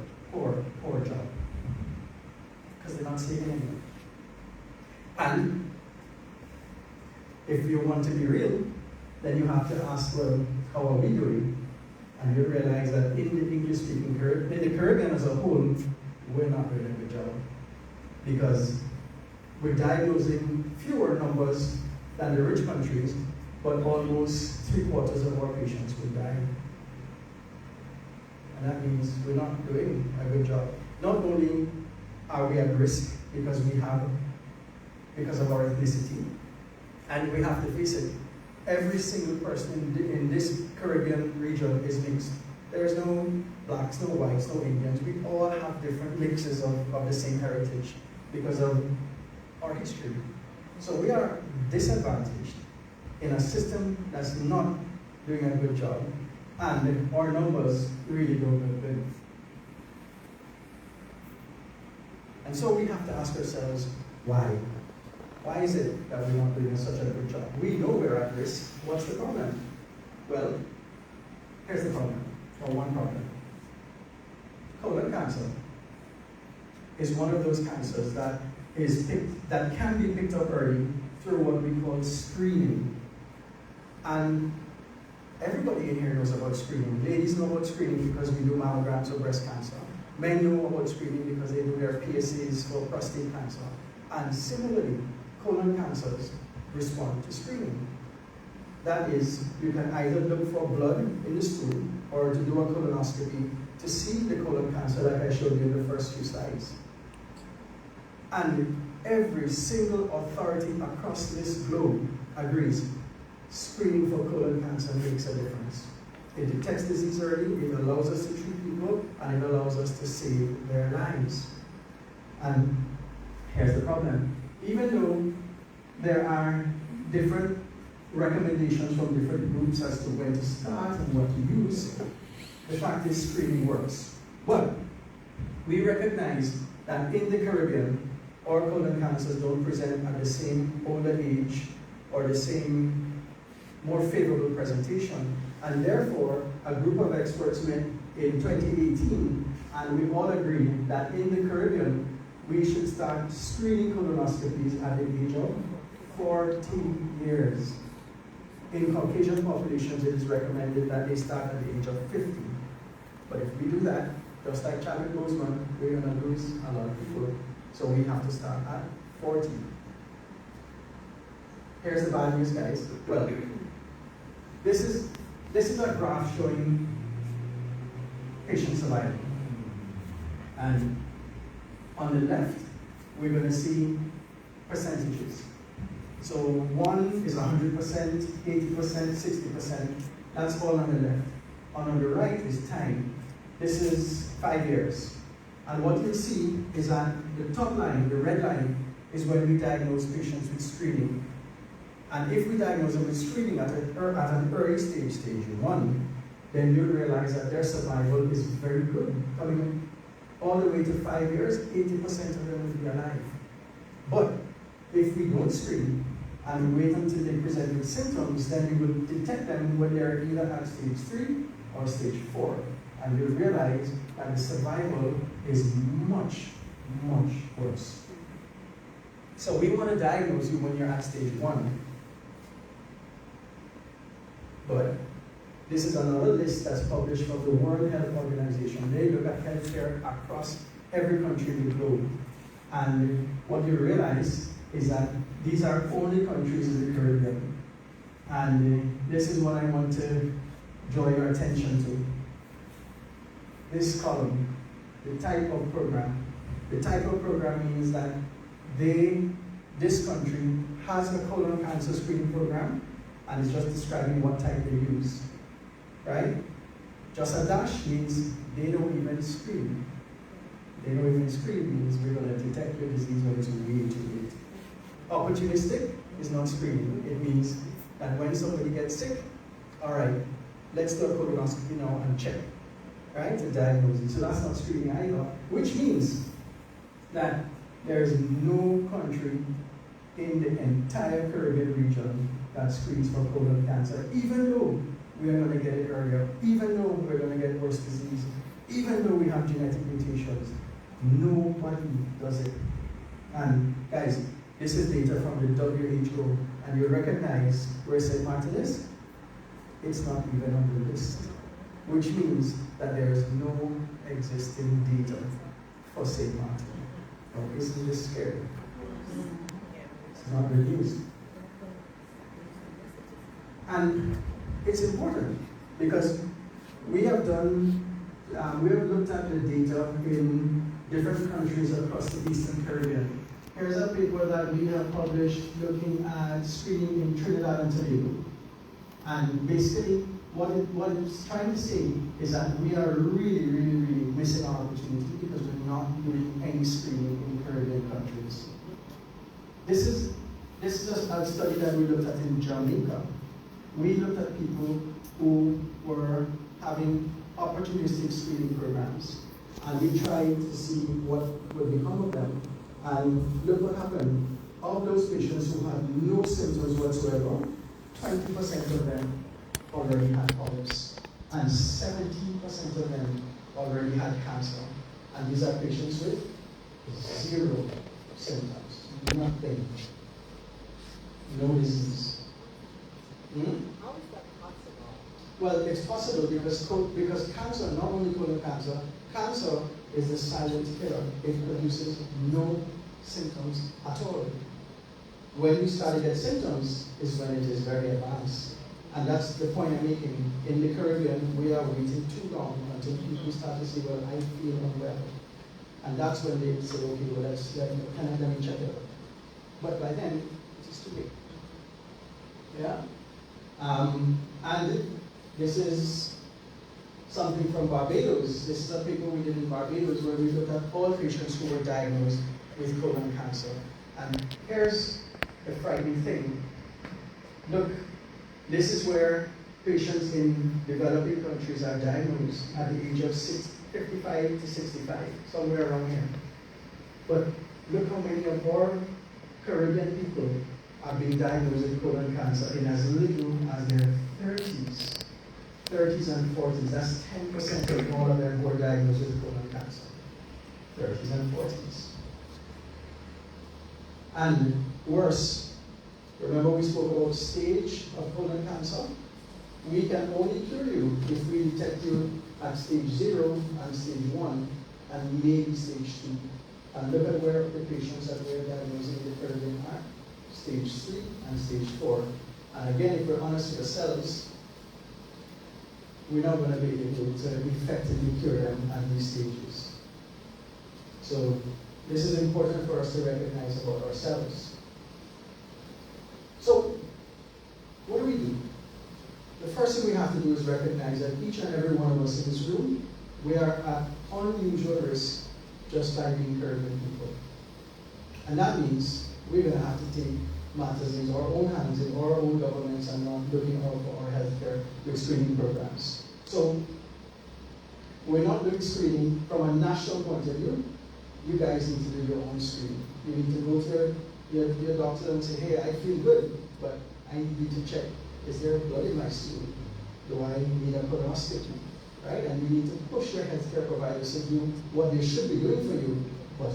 job. Because they're not saving anyone. And if you want to be real, then you have to ask, well, how are we doing? And you realize that in the English-speaking Caribbean, in the Caribbean as a whole, we're not doing a good job. Because we're diagnosing fewer numbers than the rich countries, but almost 3/4 of our patients will die. And that means we're not doing a good job. Not only are we at risk because of our ethnicity, and we have to face it, every single person in this Caribbean region is mixed. There's no blacks, no whites, no Indians. We all have different mixes of the same heritage because of our history. So we are disadvantaged in a system that's not doing a good job, and our numbers really don't look good. And so we have to ask ourselves, why? Why is it that we're not doing such a good job? We know we're at risk. What's the problem? Well, here's the problem, or one problem. Colon cancer is one of those cancers that can be picked up early through what we call screening. And everybody in here knows about screening. Ladies know about screening because we do mammograms of breast cancer. Men know about screening because they do their PSAs for prostate cancer. And similarly, colon cancers respond to screening. That is, you can either look for blood in the stool or to do a colonoscopy to see the colon cancer like I showed you in the first few slides. And every single authority across this globe agrees screening for colon cancer makes a difference. It detects disease early, it allows us to treat people, and it allows us to save their lives. And here's the problem. Even though there are different recommendations from different groups as to when to start and what to use, the fact is screening works. But we recognize that in the Caribbean, our colon cancers don't present at the same older age or the same more favorable presentation. And therefore, a group of experts met in 2018, and we all agreed that in the Caribbean, we should start screening colonoscopies at the age of 40 years. In Caucasian populations, it is recommended that they start at the age of 50. But if we do that, just like Chadwick Boseman, we're going to lose a lot of people. So we have to start at 40. Here's the bad news, guys. Well, this is a graph showing patient survival. And on the left, we're going to see percentages. So 1 is 100%, 80%, 60%. That's all on the left. On the right is time. This is 5 years. And what you'll see is that the top line, the red line, is when we diagnose patients with screening. And if we diagnose them with screening at an early stage, stage 1, then you'll realize that their survival is very good. Coming all the way to 5 years, 80% of them will be alive. But if we don't screen and we wait until they present with symptoms, then we will detect them when they're either at stage 3 or stage 4. And you'll realize that the survival is much, much worse. So we want to diagnose you when you're at stage 1. But this is another list that's published from the World Health Organization. They look at healthcare across every country in the globe. And what you realize is that these are only countries in the Caribbean. And this is what I want to draw your attention to. This column, the type of program. The type of program means that this country has a colon cancer screening program, and it's just describing what type they use. right? Just a dash means they don't even screen. They don't even screen means we're going to detect your disease when it's way too late. Opportunistic is not screening. It means that when somebody gets sick, all right, let's do a colonoscopy now and check, right, to diagnose it. So that's not screening either, which means that there is no country in the entire Caribbean region that screens for colon cancer, even though we are going to get it earlier, even though we're going to get worse disease, even though we have genetic mutations. Nobody does it. And guys, this is data from the WHO, and you recognize where St. Martin is? It's not even on the list, which means that there is no existing data for St. Martin. Now, isn't this scary? It's not good news. And it's important because we have looked at the data in different countries across the Eastern Caribbean. Here's a paper that we have published looking at screening in Trinidad and Tobago. And basically, what it's trying to say is that we are really, really, really missing our opportunity because we're not doing any screening in Caribbean countries. This is just a study that we looked at in Jamaica. We looked at people who were having opportunistic screening programs, and we tried to see what would become of them. And look what happened. Of those patients who had no symptoms whatsoever, 20% of them already had polyps, and 17% of them already had cancer. And these are patients with 0 symptoms, nothing, no disease. How is that possible? Well, it's possible because cancer, not only colon cancer, cancer is the silent killer. It produces no symptoms at all. When you start to get symptoms is when it is very advanced. And that's the point I'm making. In the Caribbean, we are waiting too long until people start to say, well, I feel unwell. And that's when they say, okay, well, let me check it out. But by then, it is too late. Yeah? And this is something from Barbados. This is a paper we did in Barbados where we looked at all patients who were diagnosed with colon cancer. And here's the frightening thing. Look, this is where patients in developing countries are diagnosed at the age of 55 to 65, somewhere around here. But look how many of our Caribbean people are being diagnosed with colon cancer in as little as their 30s and 40s. That's 10% of all of them who are diagnosed with colon cancer. 30s and 40s. And worse, remember we spoke about stage of colon cancer? We can only cure you if we detect you at stage 0 and stage 1 and maybe stage 2. And look at where the patients that we're diagnosing in the Caribbean are. Stage 3 and stage 4. And again, if we're honest with ourselves, we're not going to be able to effectively cure them at these stages. So this is important for us to recognize about ourselves. So, what do? The first thing we have to do is recognize that each and every one of us in this room, we are at unusual risk just by being Caribbean people. And that means we're going to have to take matters in our own hands, in our own governments, and not looking out for our healthcare with screening programs. So, we're not doing screening from a national point of view. You guys need to do your own screening. You need to go to your doctor and say, hey, I feel good, but I need you to check. Is there blood in my stool? Do I need a colonoscopy? Right? And you need to push your healthcare providers to do what they should be doing for you, but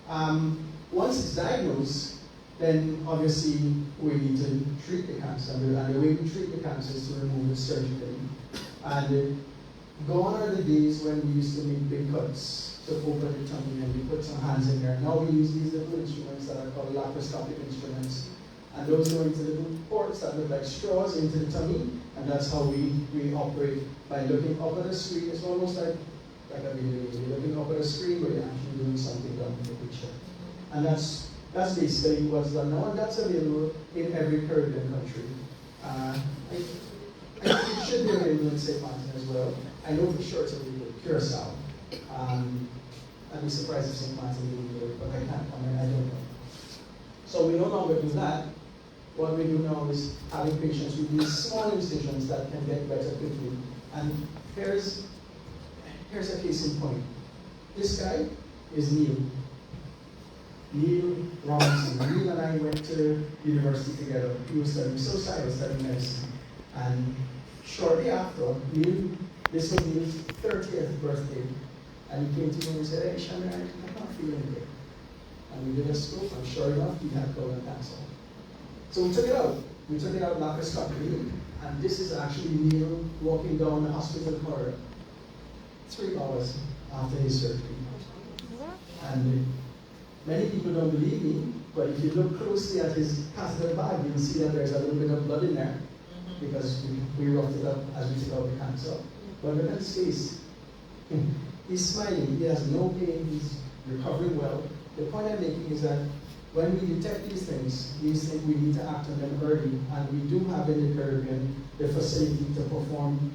are not. Once it's diagnosed, then obviously we need to treat the cancer. And the way we treat the cancer is to remove it surgically. And gone are the days when we used to make big cuts to open the tummy and we put some hands in there. Now we use these little instruments that are called laparoscopic instruments. And those go into little ports that look like straws into the tummy, and that's how we operate by looking up at a screen. It's almost like a video game. You're looking up at a screen, but you're actually doing something down in the picture. And that's basically what's done now, and that's available in every Caribbean country. It should be available in St. Martin as well. I know for sure it's available in Curacao. I'd be surprised if St. Martin didn't do it, but I can't comment, I don't know. So we no longer do that. What we do now is having patients with these small incisions that can get better quickly. And here's a case in point. This guy is Neil. Rea Ramkissoon. Neil and I went to university together. He was studying society, I was studying medicine. And shortly after, this was Neil's 30th birthday. And he came to me and said, "Hey, Shamir, I'm not feeling good." And we did a scope, and sure enough, he had colon cancer. So we took it out. We took it out laparoscopically, and this is actually Neil walking down the hospital corridor 3 hours after his surgery. And many people don't believe me, but if you look closely at his catheter bag, you'll see that there's a little bit of blood in there, because we roughed it up as we took out the cancer. But look at his face. He's smiling, he has no pain, he's recovering well. The point I'm making is that when we detect these things we need to act on them early, and we do have in the Caribbean the facility to perform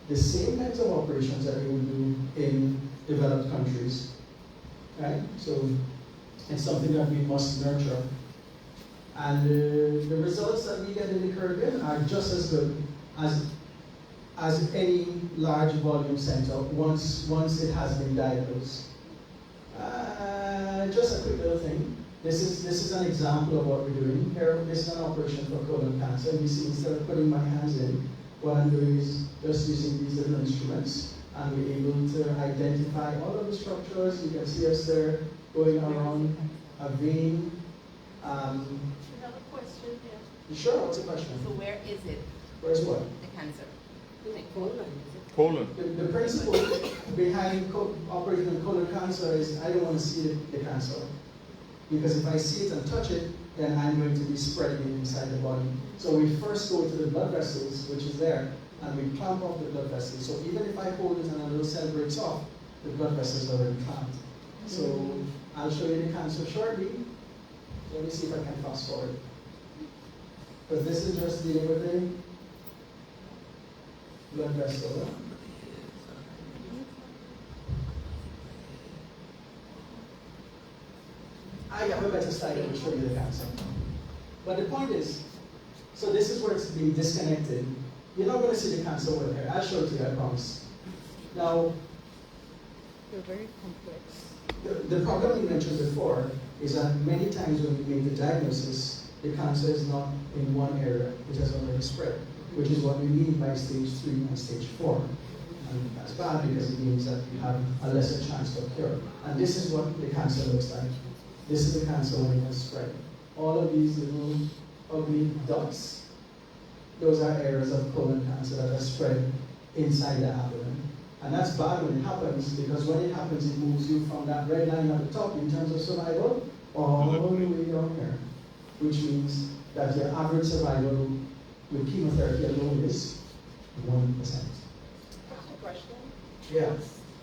the same kinds of operations that we would do in developed countries. Right? So it's something that we must nurture. And the results that we get in the Caribbean are just as good as any large volume center once it has been diagnosed. Just a quick little thing. This is an example of what we're doing here. This is an operation for colon cancer. You see, instead of putting my hands in, what I'm doing is just using these little instruments, and we're able to identify all of the structures. You can see us there going around a vein. I have a question here. Sure, what's the question? So where is it? Where's what? The cancer. Colon. The principle behind operating on colon cancer is I don't want to see the cancer. Because if I see it and touch it, then I'm going to be spreading it inside the body. So we first go to the blood vessels, which is there, and we clamp off the blood vessels. So even if I hold it and a little cell breaks off, the blood vessels are already clamped. So I'll show you the cancer shortly. Let me see if I can fast forward. Because this is just dealing with the blood vessel. I have a better slide that will show you the cancer. But the point is, so this is where it's being disconnected. You're not going to see the cancer over here. I'll show it to you, I promise. Now, They're very complex. the problem we mentioned before is that many times when we make the diagnosis, the cancer is not in one area, it has already spread, which is what we mean by stage 3 and stage 4. And that's bad because it means that you have a lesser chance for cure. And this is what the cancer looks like. This is the cancer when it has spread. All of these little ugly dots, those are areas of colon cancer that are spread inside the abdomen. And that's bad when it happens, because when it happens, it moves you from that red line at the top in terms of survival all the way down here, which means that your average survival with chemotherapy alone is 1%. Question? Yeah.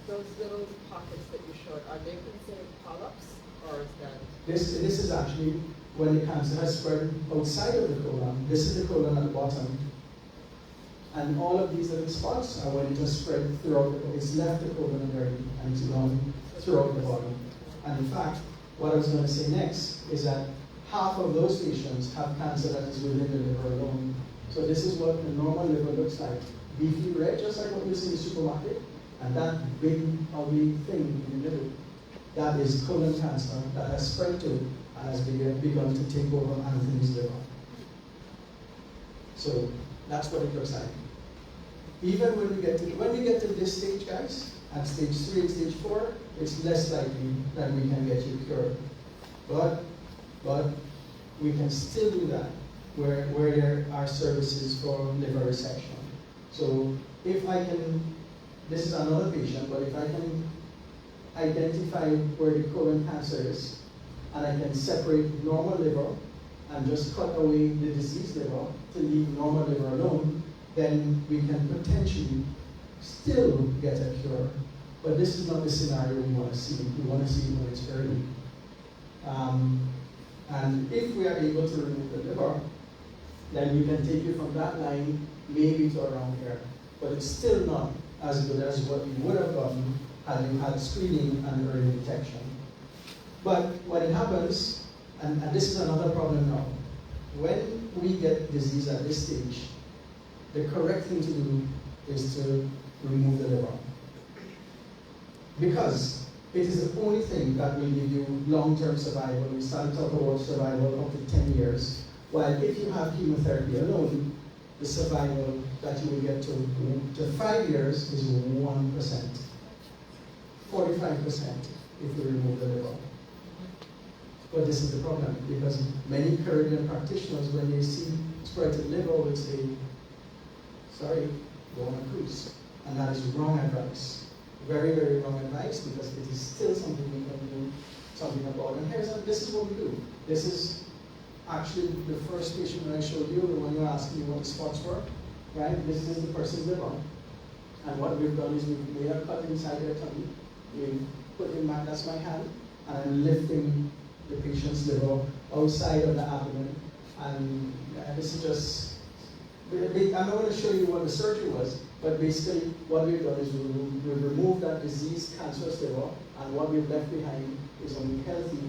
Those little pockets that you showed, are they considered polyps, or is that? This is actually when the cancer has spread outside of the colon. This is the colon at the bottom. And all of these little spots are when it has spread throughout the body. It's left the colon already, and it's gone throughout the body. And in fact, what I was going to say next is that half of those patients have cancer that is within the liver alone. So this is what the normal liver looks like. Beefy red, just like what you see in the supermarket. And that big, ugly thing in the middle, that is colon cancer that has spread to and has begun to take over Anthony's liver. So that's what it looks like. Even when we get to this stage, guys, at stage 3 and stage 4, it's less likely that we can get you cured. But we can still do that where there are services for liver resection. So if I can, this is another patient, but if I can identify where the colon cancer is, and I can separate normal liver and just cut away the diseased liver to leave normal liver alone, then we can potentially still get a cure. But this is not the scenario we want to see. We want to see when it's early. And if we are able to remove the liver, then you can take it from that line maybe to around here. But it's still not as good as what you would have gotten had you had screening and early detection. But when it happens, and this is another problem now, when we get disease at this stage, the correct thing to do is to remove the liver. Because it is the only thing that will give you long-term survival. We started talking about survival up to 10 years. While if you have chemotherapy alone, the survival that you will get to 5 years is 1%. 45% if you remove the liver. But this is the problem, because many Caribbean practitioners, when they see sprouted liver, will say, sorry, go on a cruise. And that is wrong advice. Very, very wrong advice, because it is still something we can do something about. And this is what we do. This is actually the first patient that I showed you, the one you asked me what the spots were, right? This is the person's liver. And what we've done is we've made a cut inside their tummy. We put in my, that's my hand, and I'm lifting the patient's liver outside of the abdomen. And this is just, I'm not going to show you what the surgery was, but basically what we've done is we've removed that diseased cancerous liver, and what we've left behind is a healthy,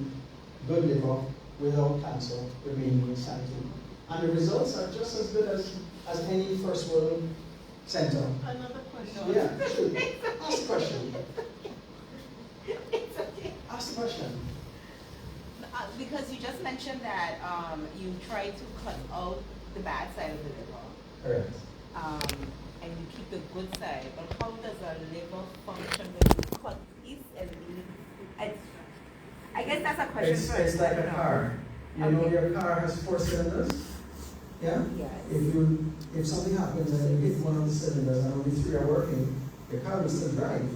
good liver without cancer remaining inside you. And the results are just as good as any first world center. Another question. Yeah, sure. Ask the question. Ask the question. Because you just mentioned that you try to cut out the bad side of the liver. Correct. And you keep the good side. But how does a liver function when you cut piece and leave? I guess that's a question It's like a car. You know your car has 4 cylinders? Yeah? Yes. If something happens and you hit one of the cylinders and only 3 are working, your car will still drive.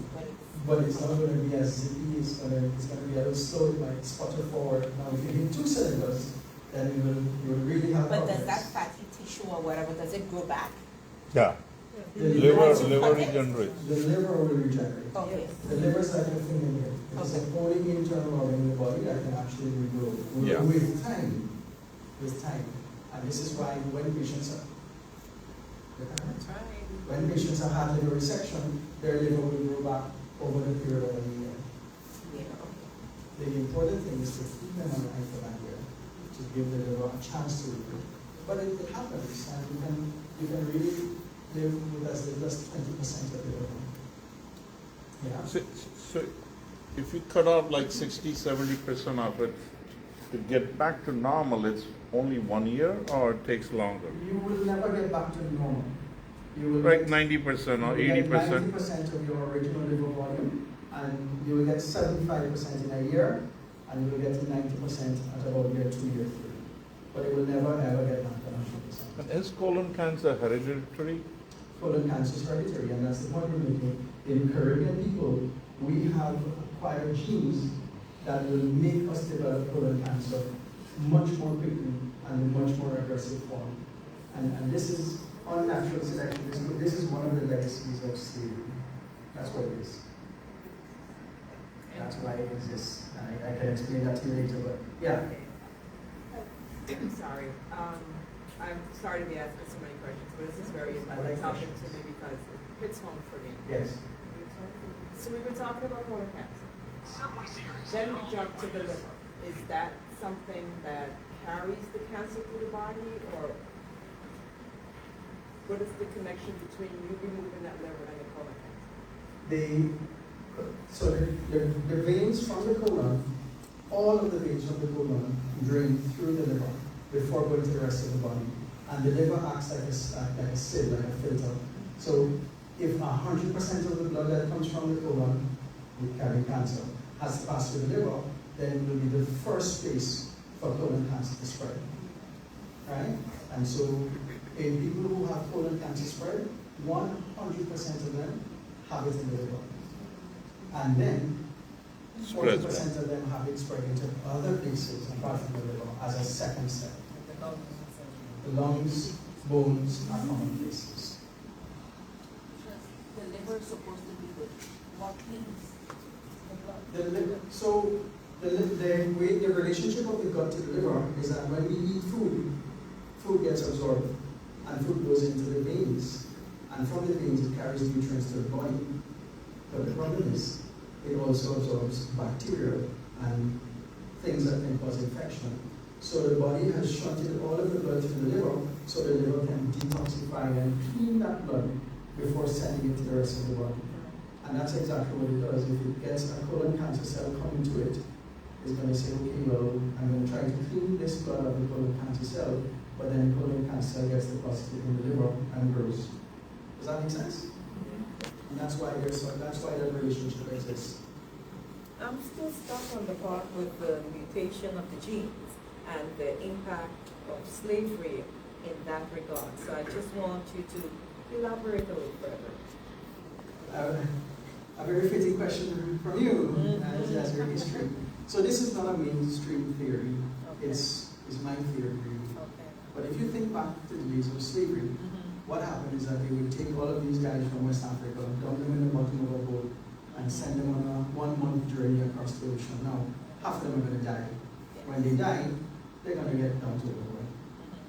But it's not going to be as zippy, it's going to be a little slow, it might sputter forward. Now if you hit 2 cylinders, then you will really have problems. But does that fatty tissue or whatever, does it grow back? Yeah. The Liver regenerates. The liver will regenerate. Okay. The liver is like a thing in here. It's the only internal organ in the body that can actually regrow with time. With time. And this is why when patients have had liver resection, their liver will grow back over the period of a year. The important thing is to keep them alive for that year, to give the liver a chance to regrow. But it happens, and you can really live with as little as 20% of the liver. Yeah. So if you cut off like 60-70% of it, to get back to normal, it's only 1 year, or it takes longer? You will never get back to normal. You will like get 90% or 80%. 90% of your original liver volume, and you will get 75% in a year, and you will get to 90% at about year 2, year 3. But it will never ever get back to 100%. And is colon cancer hereditary? Colon cancer is hereditary, and that's the point we're making. In Caribbean people, we have acquired genes that will make us develop colon cancer much more quickly and in much more aggressive form. And this is unnatural selection. This is one of the legacies of slavery. That's what it is. That's why it exists. And I can explain that to you later, but yeah. I'm sorry. I'm sorry to be asking so many questions, but this is very important topic to me because it hits home for me. Yes. So we were talking about colon cancer. Then we jump to the liver. Is that something that carries the cancer through the body, or what is the connection between you removing that liver and the colon cancer? The veins from the colon, all of the veins from the colon drain through the liver before going to the rest of the body. And the liver acts like a sieve, like a filter. So if 100% of the blood that comes from the colon, with carrying cancer, has to pass through the liver, then it will be the first place for colon cancer to spread. Right? And so in people who have colon cancer spread, 100% of them have it in the liver. And then 40% of them have it spread into other places apart from the liver as a second step. The lungs, bones are common places. The liver is supposed to be what cleans the liver. The relationship of the gut to the liver is that when we eat food food gets absorbed, and food goes into the veins, and from the veins it carries nutrients to the body. But the problem is, it also absorbs bacteria and things that can cause infection. So the body has shunted all of the blood to the liver, so the liver can detoxify and clean that blood before sending it to the rest of the body. And that's exactly what it does. If it gets a colon cancer cell coming to it, it's going to say, okay, well, I'm going to try to clean this blood of the colon cancer cell, but then the colon cancer cell gets deposited in the liver and grows. Does that make sense? And that's why that relationship exists. I'm still stuck on the part with the mutation of the genes and the impact of slavery in that regard. So I just want you to elaborate a little further. A very fitting question from you, as your history. So this is not a mainstream theory. Okay. It's my theory, really. Okay. But if you think back to the days of slavery, what happened is that they would take all of these guys from West Africa, dump them in the bottom of a boat, and send them on a 1-month journey across the ocean. Now, half of them are going to die. When they die, they're going to get dumped overboard.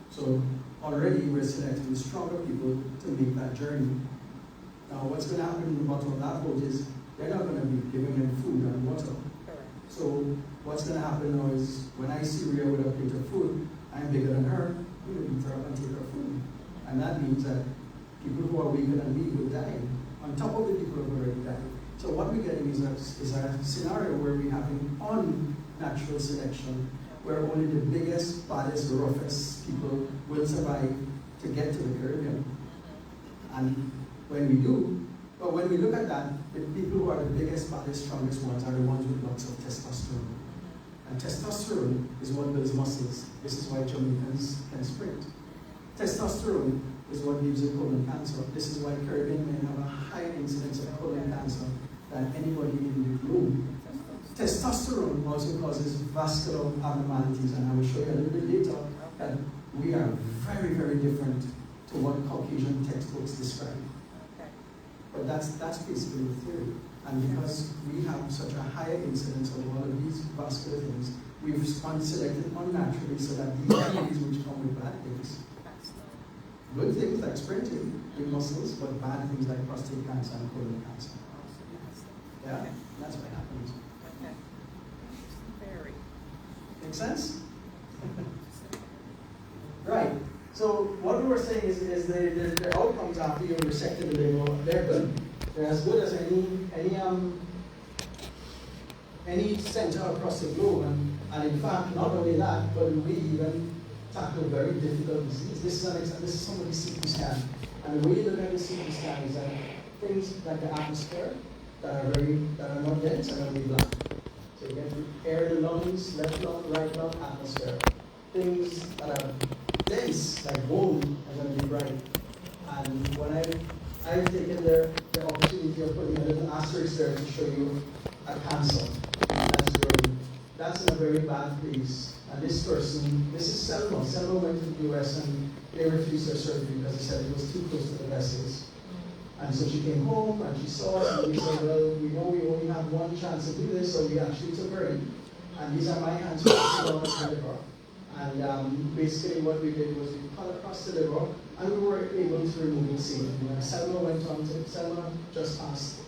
So already we're selecting stronger people to make that journey. Now, what's going to happen in the bottom of that boat is they're not going to be giving them food and water. So what's going to happen now is when I see Rea with a plate of food, I'm bigger than her, I'm going to beat her up and take her food. And that means that people who are weaker than me will die, on top of the people who have already died. So what we're getting is a scenario where we're having unnatural selection, where only the biggest, baddest, roughest people will survive to get to the Caribbean. And when we do, but when we look at that, the people who are the biggest, baddest, strongest ones are the ones with lots of testosterone. And testosterone is what builds muscles. This is why Jamaicans can sprint. Testosterone is what gives you colon cancer. This is why Caribbean men have a higher incidence of colon cancer than anybody in the globe. Testosterone also causes vascular abnormalities, and I will show you a little bit later that we are very, very different to what Caucasian textbooks describe. But that's basically the theory. And because we have such a higher incidence of all of these vascular things, we've selected unnaturally so that these things which come with bad things, good things like sprinting, big muscles, but bad things like prostate cancer and colon cancer. Yeah, that's what happens. Okay. Very. Make sense? Right. So what we were saying is the outcomes after you've resected the liver, they're good. They're as good as any center across the globe. And in fact, not only that, but we even tackle very difficult disease. This is somebody's CT scan. And the way you look at the CT scan is that things like the atmosphere that are not dense are going to be black. So you get air in the lungs, left lung, right lung, atmosphere. Things that are dense, like bone, are going to be bright. And when I've taken the opportunity of putting a little asterisk there to show you a cancer that's growing. That's in a very bad place. And this person, this is Selma. Selma went to the US and they refused her surgery because they said it was too close to the vessels. And so she came home and she saw us and we said, well, we know we only have one chance to do this, so we actually took her in. And these are my hands for the liver. And basically what we did was we cut across the liver and we were able to remove it safely. Selma went on to, Selma just passed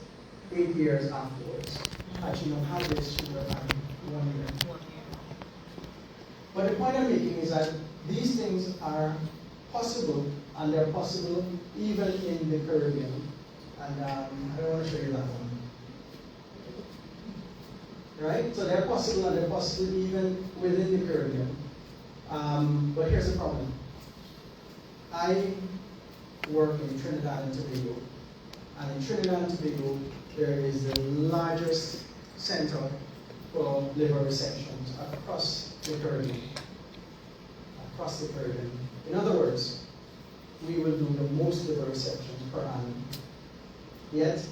8 years afterwards. Had she not had this, she would have had 1 year. But the point I'm making is that these things are possible, and they're possible even in the Caribbean. And I don't want to show you that one. Right? So they're possible, and they're possible even within the Caribbean. But here's the problem. I work in Trinidad and Tobago. And in Trinidad and Tobago, there is the largest center for liver resections across the Caribbean. Across the Caribbean. In other words, we will do the most liver resections per annum. Yet,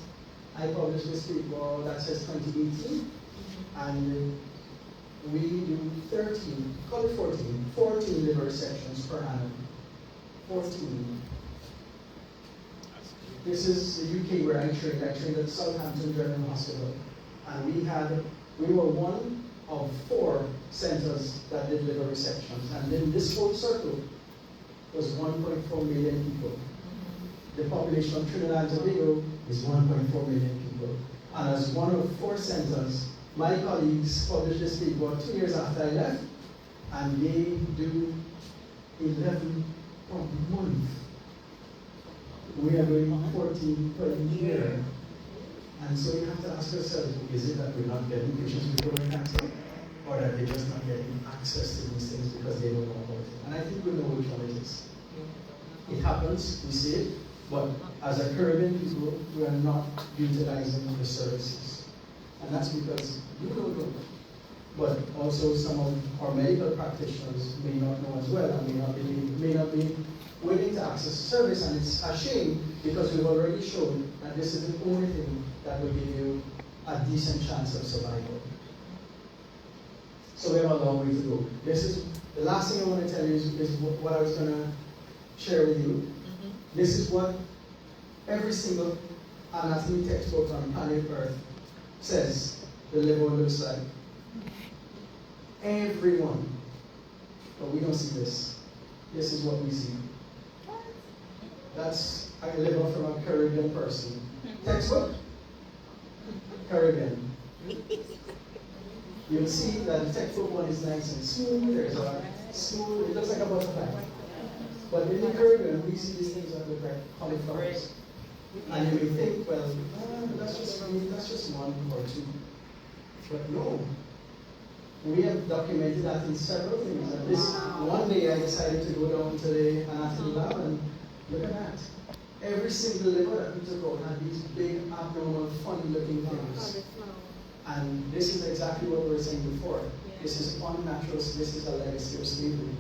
I published this paper that says 2018, and we do 13, call it 14 liver resections per annum. 14. This is the UK where I trained at Southampton General Hospital. And we were one of 4 centers that did liver resections. And in this whole circle, was 1.4 million people. The population of Trinidad and Tobago is 1.4 million people. And as one of 4 centers, my colleagues published this paper 2 years after I left, and they do 11 per month. We are doing 14 per year. And so you have to ask yourself, is it that we're not getting patients with colon cancer? Or that they're just not getting access to these things because they don't know about it? And I think we know which one it is. It happens, we see it, but as a Caribbean people, we are not utilizing the services. And that's because you don't know. But also some of our medical practitioners may not know as well, and may not be willing to access the service, and it's a shame because we've already shown that this is the only thing that will give you a decent chance of survival. So we have a long way to go. This is the last thing I want to tell you is what I was going to share with you. This is what every single anatomy textbook on planet Earth says the liver looks like. Everyone. But we don't see this. This is what we see. That's a liver from a Caribbean person. Textbook? Caribbean. You'll see that the textbook one is nice and smooth. There's a smooth, it looks like a butterfly. But in the Caribbean, we see these things that look like cauliflowers. And you may think, well, that's just one or two. But no. We have documented that in several things. And this one day I decided to go down to the anatomy lab and look at that. Every single liver that we took out had these big, abnormal, funny-looking things. And this is exactly what we were saying before. This is unnatural. This is a legacy of slavery.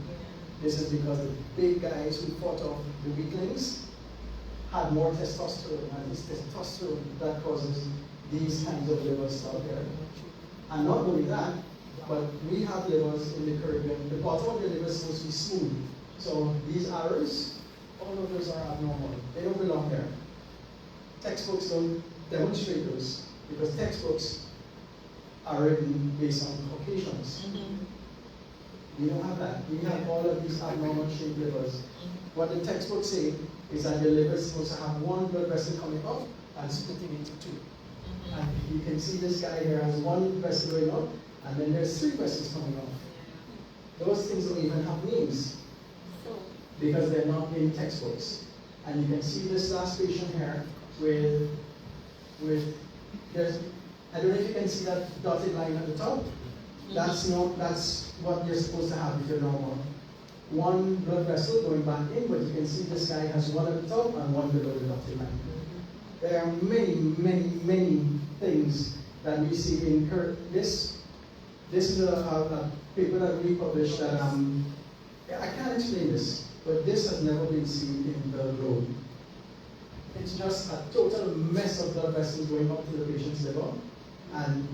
This is because the big guys who fought off the weaklings had more testosterone, and it's testosterone that causes these kinds of livers out there. And not only that, but we have livers in the Caribbean. The bottom of the liver is supposed to be smooth. So these arrows, all of those are abnormal. They don't belong there. Textbooks don't demonstrate those because textbooks are written based on Caucasians. We don't have that. We have all of these abnormal shaped livers. What the textbooks say is that the liver is supposed to have one blood vessel coming up and splitting into two. And you can see this guy here has one vessel going up, and then there's 3 vessels coming off. Those things don't even have names because they're not in textbooks. And you can see this last patient here with there's, I don't know if you can see that dotted line at the top. That's what you're supposed to have if you're normal. One blood vessel going back in, but you can see this guy has one at the top and one below the dotted line. There are many, many, many things that we see in this. This is a paper that we published that I can't explain this, but this has never been seen in the globe. It's just a total mess of blood vessels going up to the patient's liver, and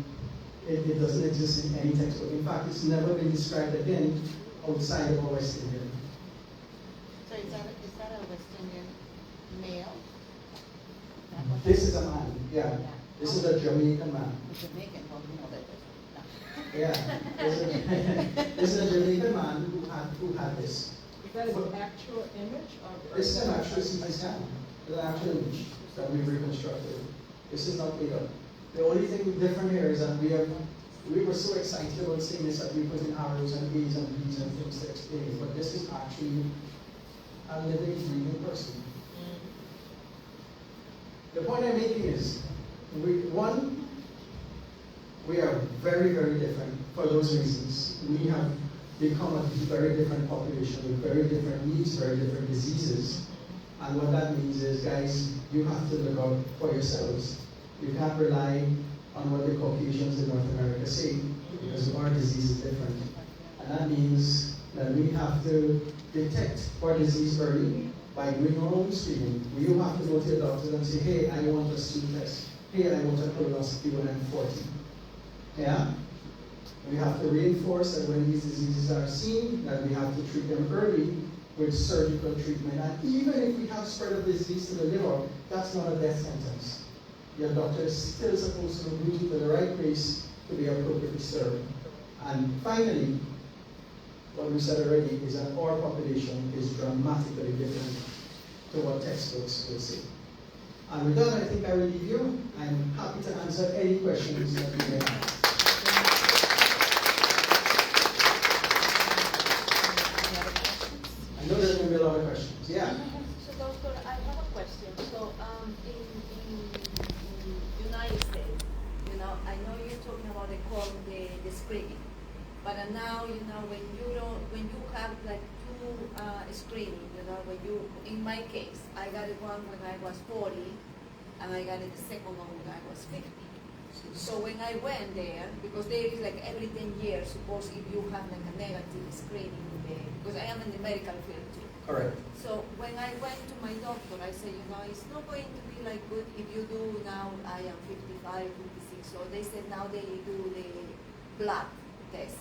it doesn't exist in any textbook. In fact, it's never been described again outside of our West Indian. So is that a West Indian male? This is a man, yeah. This is a Jamaican man. Jamaican, well, we know that. Yeah. This is a Jamaican man who had this. Is that an actual image? This is an actual CT scan. It's an actual image that we've reconstructed. This is not made up. The only thing different here is that we were so excited about seeing this that we put in arrows and A's and B's and things to explain it, but this is actually a living, breathing person. The point I'm making is, we are very, very different for those reasons. We have become a very different population with very different needs, very different diseases. And what that means is, guys, you have to look out for yourselves. You can't rely on what the Caucasians in North America say, because our disease is different. And that means that we have to detect our disease early by doing our own screening. We don't have to go to the doctor and say, hey, I want a stool test. Hey, I want a colonoscopy when I'm 40. Yeah? We have to reinforce that when these diseases are seen, that we have to treat them early with surgical treatment. And even if we have spread of disease to the liver, that's not a death sentence. Your doctor is still supposed to review to the right place to be appropriately served. And finally, what we said already is that our population is dramatically different to what textbooks will say. And with that, I think I will leave you. I'm happy to answer any questions that you may have. I know there's going to be a lot of questions. Yeah. So, Doctor, I have a question. So, in United States, I know you're talking about the screening, but now, when you have like two screening, in my case, I got it one when I was 40, and I got it the second one when I was 50. So when I went there, because there is like every 10 years, suppose if you have like a negative screening, because I am in the medical field too. Correct. So when I went to my doctor, I said, it's not going to be like good if you do now, I am 55, 56. So they said now they do the blood test.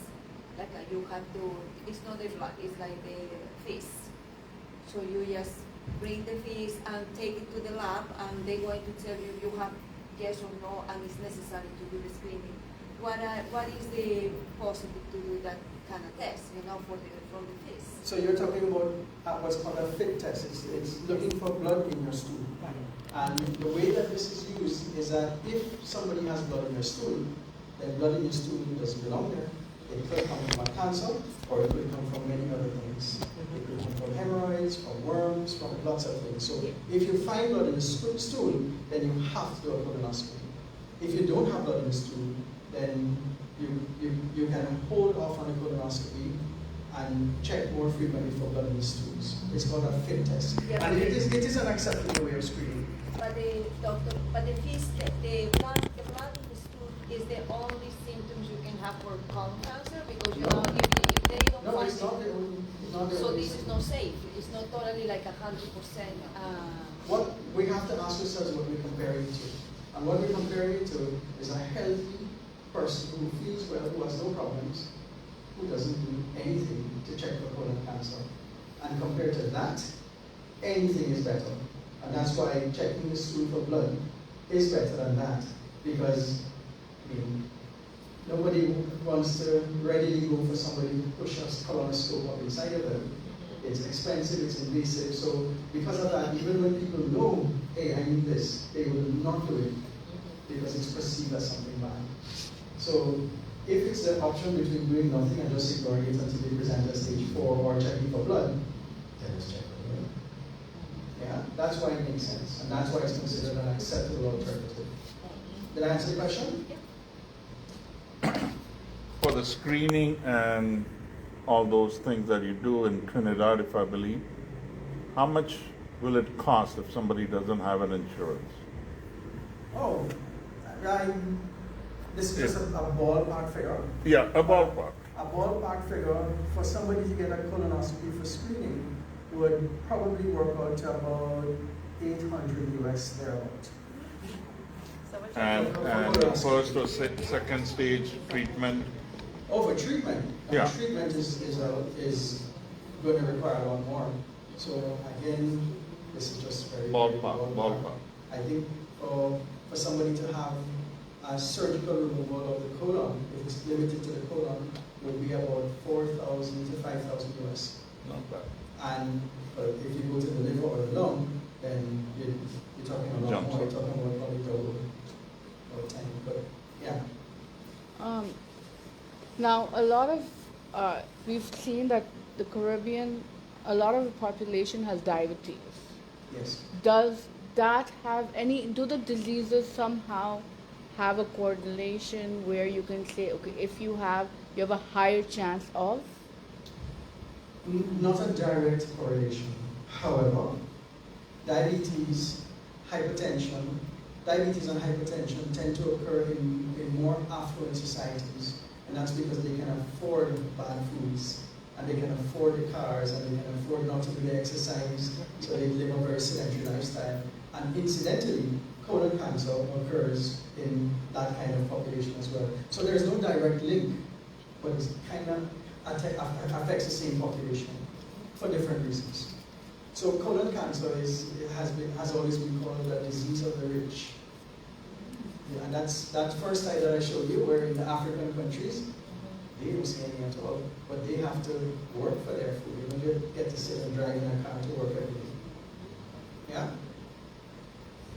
Like you have to, it's not the blood, it's like the face. So you just bring the face and take it to the lab, and they're going to tell you you have yes or no, and it's necessary to do the screening. What is the possibility to do that kind of test, from the face? So you're talking about what's called a fit test. It's looking for blood in your stool. And the way that this is used is that if somebody has blood in your stool, then blood in your stool doesn't belong there. It could come from a cancer, or it could come from many other things. It could come from hemorrhoids, from worms, from lots of things. So if you find blood in the stool, then you have to do a colonoscopy. If you don't have blood in the stool, then you can hold off on a colonoscopy and check more frequently for blood in the stools. It's called a fit test. Yeah, and it is an acceptable way of screening. But the blood in the stool is the only symptoms you can have for colon cancer, because if they don't No, find it's not the only. So this is not safe. It's not totally like 100%. What we have to ask ourselves what we're comparing to. And what we're comparing to is a healthy person who feels well, who has no problems, who doesn't do anything to check for colon cancer. And compared to that, anything is better. And that's why checking the stool for blood is better than that. Because nobody wants to readily go for somebody to push a colonoscope up inside of them. It's expensive, it's invasive. So because of that, even when people know, hey, I need this, they will not do it because it's perceived as something bad. So if it's the option between doing nothing and just ignoring it until they present at stage 4 or checking for blood, then just check for blood. Yeah, that's why it makes sense. And that's why it's considered an acceptable alternative. Did I answer the question? For the screening and all those things that you do in Trinidad, if I believe, how much will it cost if somebody doesn't have an insurance? Oh, this is just a ballpark figure. Yeah, a ballpark. A ballpark figure for somebody to get a colonoscopy for screening would probably work out to about $800 US thereabout. And first or second stage treatment? Oh, for treatment? Yeah. Treatment is going to require a lot more. So again, this is just very ballpark. I think for somebody to have a surgical removal of the colon, if it's limited to the colon, would be about 4,000 to 5,000 US. Not bad. And if you go to the liver or the lung, then you're talking a lot more. You're talking about probably double time. But yeah. Now, a lot of, we've seen that the Caribbean, a lot of the population has diabetes. Yes. Does that have do the diseases somehow have a correlation where you can say, okay, if you have a higher chance of? Not a direct correlation. However, diabetes and hypertension tend to occur in more affluent societies. And that's because they can afford bad foods, and they can afford the cars, and they can afford not to do the exercise, so they live a very sedentary lifestyle. And incidentally, colon cancer occurs in that kind of population as well. So there's no direct link, but it kind of affects the same population for different reasons. So colon cancer has always been called the disease of the rich. Yeah, and that's that first slide that I showed you, where in the African countries, they don't see any at all, but they have to work for their food. They don't get to sit and drive in a car to work every day. Yeah?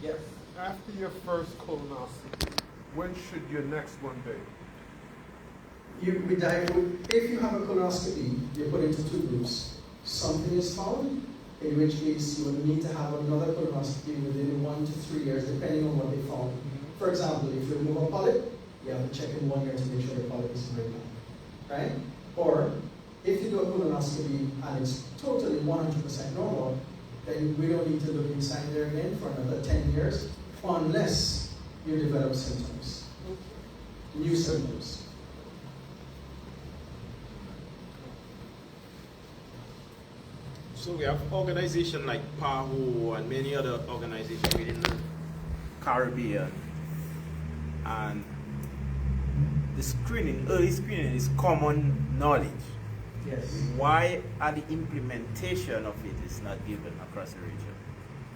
Yes. After your first colonoscopy, when should your next one be? If you have a colonoscopy, you're put into two groups. Something is found, in which case you will need to have another colonoscopy within 1 to 3 years, depending on what they found. For example, if you remove a polyp, you have to check in 1 year to make sure the polyp is breaking, right? Or if you do a colonoscopy and it's totally 100% normal, then we don't need to look inside there again for another 10 years, unless you develop symptoms, new symptoms. So we have organizations like PAHO and many other organizations within the Caribbean, and the screening, early screening is common knowledge. Yes. Why are the implementation of it is not given across the region?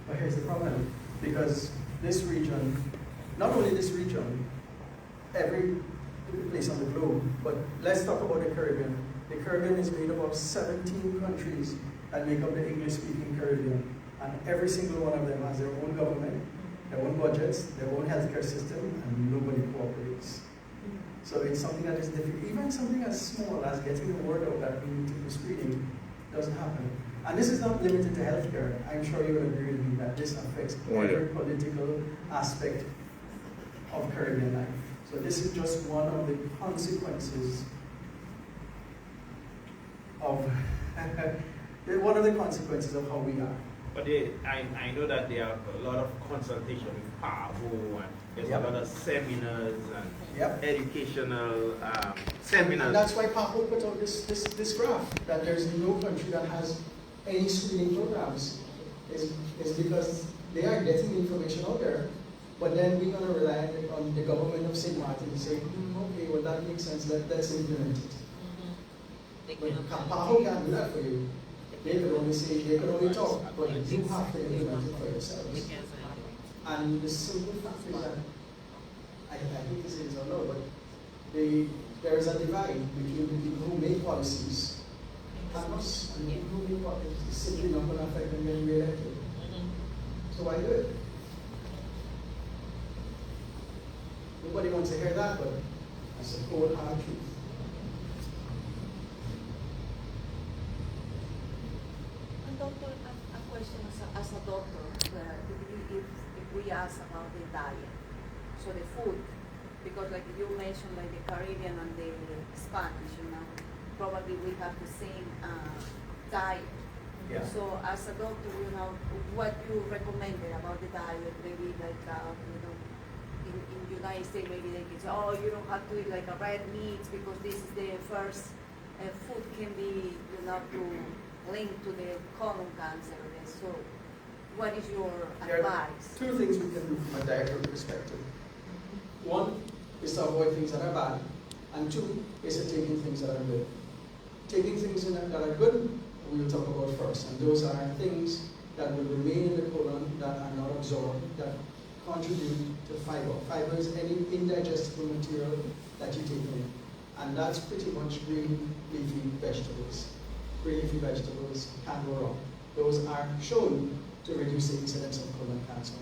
But here's the problem, because this region, not only this region, every place on the globe, but let's talk about the Caribbean. The Caribbean is made up of 17 countries that make up the English-speaking Caribbean, and every single one of them has their own government, their own budgets, their own healthcare system, and nobody cooperates. So it's something that is difficult. Even something as small as getting the word out that we need to do screening doesn't happen. And this is not limited to healthcare. I'm sure you will agree with me that this affects every political aspect of Caribbean life. So this is just one of the consequences of one of the consequences of how we are. But I know that there are a lot of consultation with PAHO, and there's a lot of seminars and educational seminars. And that's why PAHO put out this graph, that there's no country that has any screening programs. Is because they are getting the information out there, but then we're going to rely on the government of St.Martin to say, okay, well that makes sense, let's implement it. But PAHO can't do that for you. They could only say, they could only talk, but you have to implement it for yourselves. And the simple fact is that, I hate to say this or no, but there is a divide between the people who make policies and us, and the people who make policies is simply not going to affect them getting re-elected. So why do it? Nobody wants to hear that, but that's a cold hard truth. Doctor, a question as a doctor, if we ask about the diet, so the food, because like you mentioned, like the Caribbean and the Spanish, probably we have the same diet. Yeah. So as a doctor, what you recommended about the diet, maybe like, in the United States, maybe they can say, oh, you don't have to eat like a red meat because this is the first food can be, to linked to the colon cancer. So what is your advice? There are two things we can do from a dietary perspective. One is to avoid things that are bad, and two is to taking things that are good. Taking things that are good, we will talk about first, and those are things that will remain in the colon that are not absorbed, that contribute to fiber. Fiber is any indigestible material that you take in, and that's pretty much green leafy vegetables. Green leafy vegetables can't go wrong. Those are shown to reduce the incidence of colon cancer.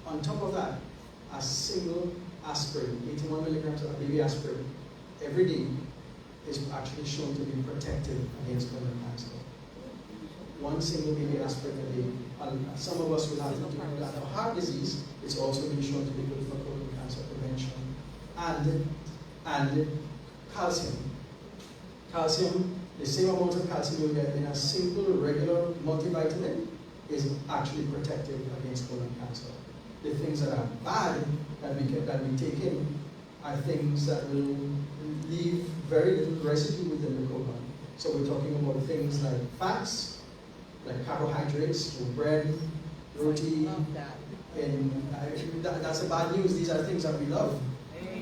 On top of that, a single aspirin, 81 milligrams of baby aspirin, every day is actually shown to be protective against colon cancer. One single baby aspirin a day. Some of us will have to do that for heart disease. It's also been shown to be good for colon cancer prevention. And calcium. Calcium, the same amount of calcium you get in a simple, regular multivitamin is actually protective against colon cancer. The things that are bad that we take in are things that will leave very little residue within the colon. So we're talking about things like fats, like carbohydrates, bread, roti, and that's the bad news. These are things that we love.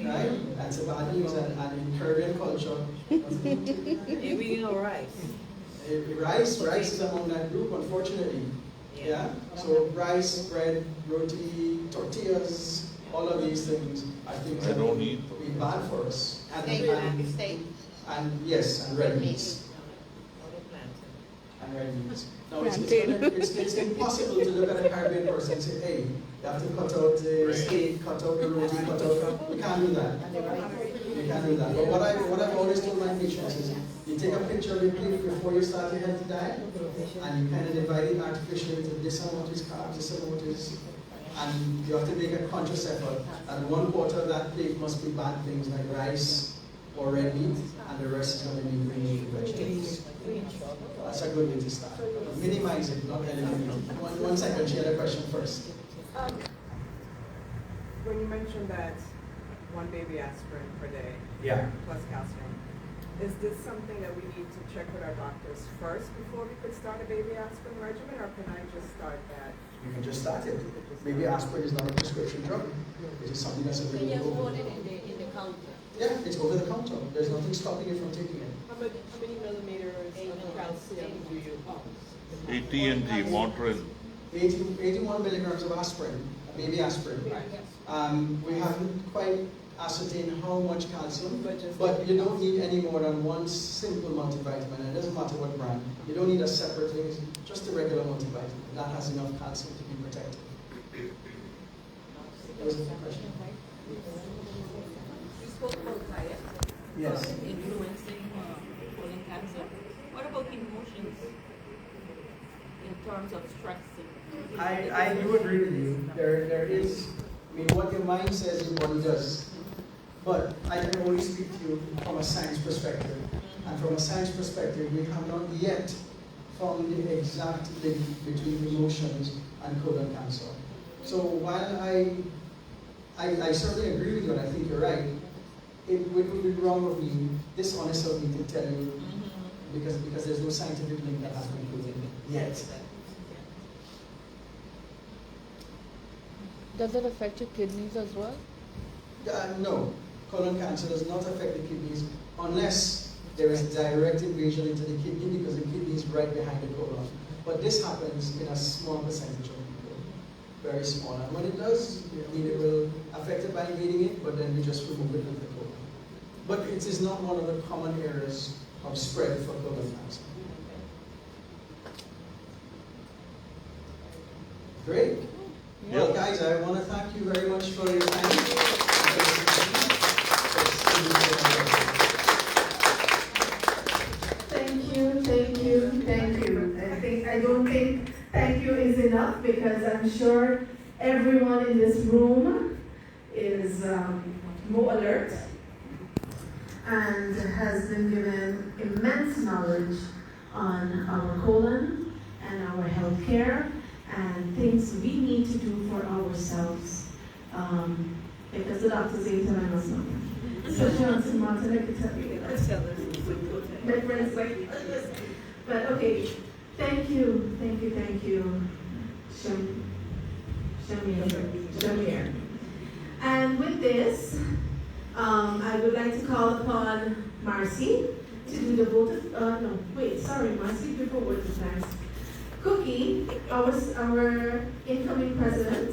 Right? That's the bad news, and in Caribbean culture, we know rice. Rice is among that group, unfortunately. Yeah? So rice, bread, roti, tortillas, all of these things are things that will be bad for us. And yes, and red meats. And red meats. Now it's impossible to look at a Caribbean person and say, hey, you have to cut out the steak, cut out the roti, cut out. You can't do that. You can't do that. But what I've always told my patients is, you take a picture of your plate before you start your healthy diet, and you kind of divide it artificially into this amount is carbs, this amount is, and you have to make a conscious effort. And 1/4 of that plate must be bad things like rice or red meat, and the rest is going to be green vegetables. That's a good way to start. Minimize it, not eliminate it. One second, she had a question first. When you mentioned that one baby aspirin per day, Yeah. plus calcium, is this something that we need to check with our doctors first before we could start a baby aspirin regimen, or can I just start that? You can just start it. Baby aspirin is not a prescription drug. It is something that's available. Can you hold it in the counter? Yeah, it's over the counter. There's nothing stopping you from taking it. How many millimeters of calcium do you use? AT&T, Montreal. 81 milligrams of aspirin, baby aspirin. We haven't quite ascertained how much calcium, but you don't need any more than one simple multivitamin, and it doesn't matter what brand. You don't need a separate thing, just a regular multivitamin. That has enough calcium to be protected. That was the question. You spoke about diet. Yes. Influencing colon cancer. What about emotions in terms of stress? I do agree with you. There is, I mean, what your mind says your body does. But I can only speak to you from a science perspective. And from a science perspective, we have not yet found the exact link between emotions and colon cancer. So while I certainly agree with you, and I think you're right, it would be wrong of me, dishonest of me to tell you, because there's no scientific link that has been proven yet. Does it affect your kidneys as well? No, colon cancer does not affect the kidneys unless there is direct invasion into the kidney, because the kidney is right behind the colon. But this happens in a small percentage of people, very small. And when it does, I mean, it will affect it by invading it, but then we just remove it with the colon. But it is not one of the common areas of spread for colon cancer. Great. Well, guys, I want to thank you very much for your time. Thank you, thank you, thank you. I don't think thank you is enough, because I'm sure everyone in this room is more alert and has been given immense knowledge on our colon and our health care and things we need to do for ourselves. Because the doctors ain't telling us nothing. Especially on St.Martin, I could tell you that. My friends like, but okay, thank you, Shamir. And with this, I would like to call upon Marcy to do the vote of, Marcy, before vote of thanks. Cookie, our incoming president,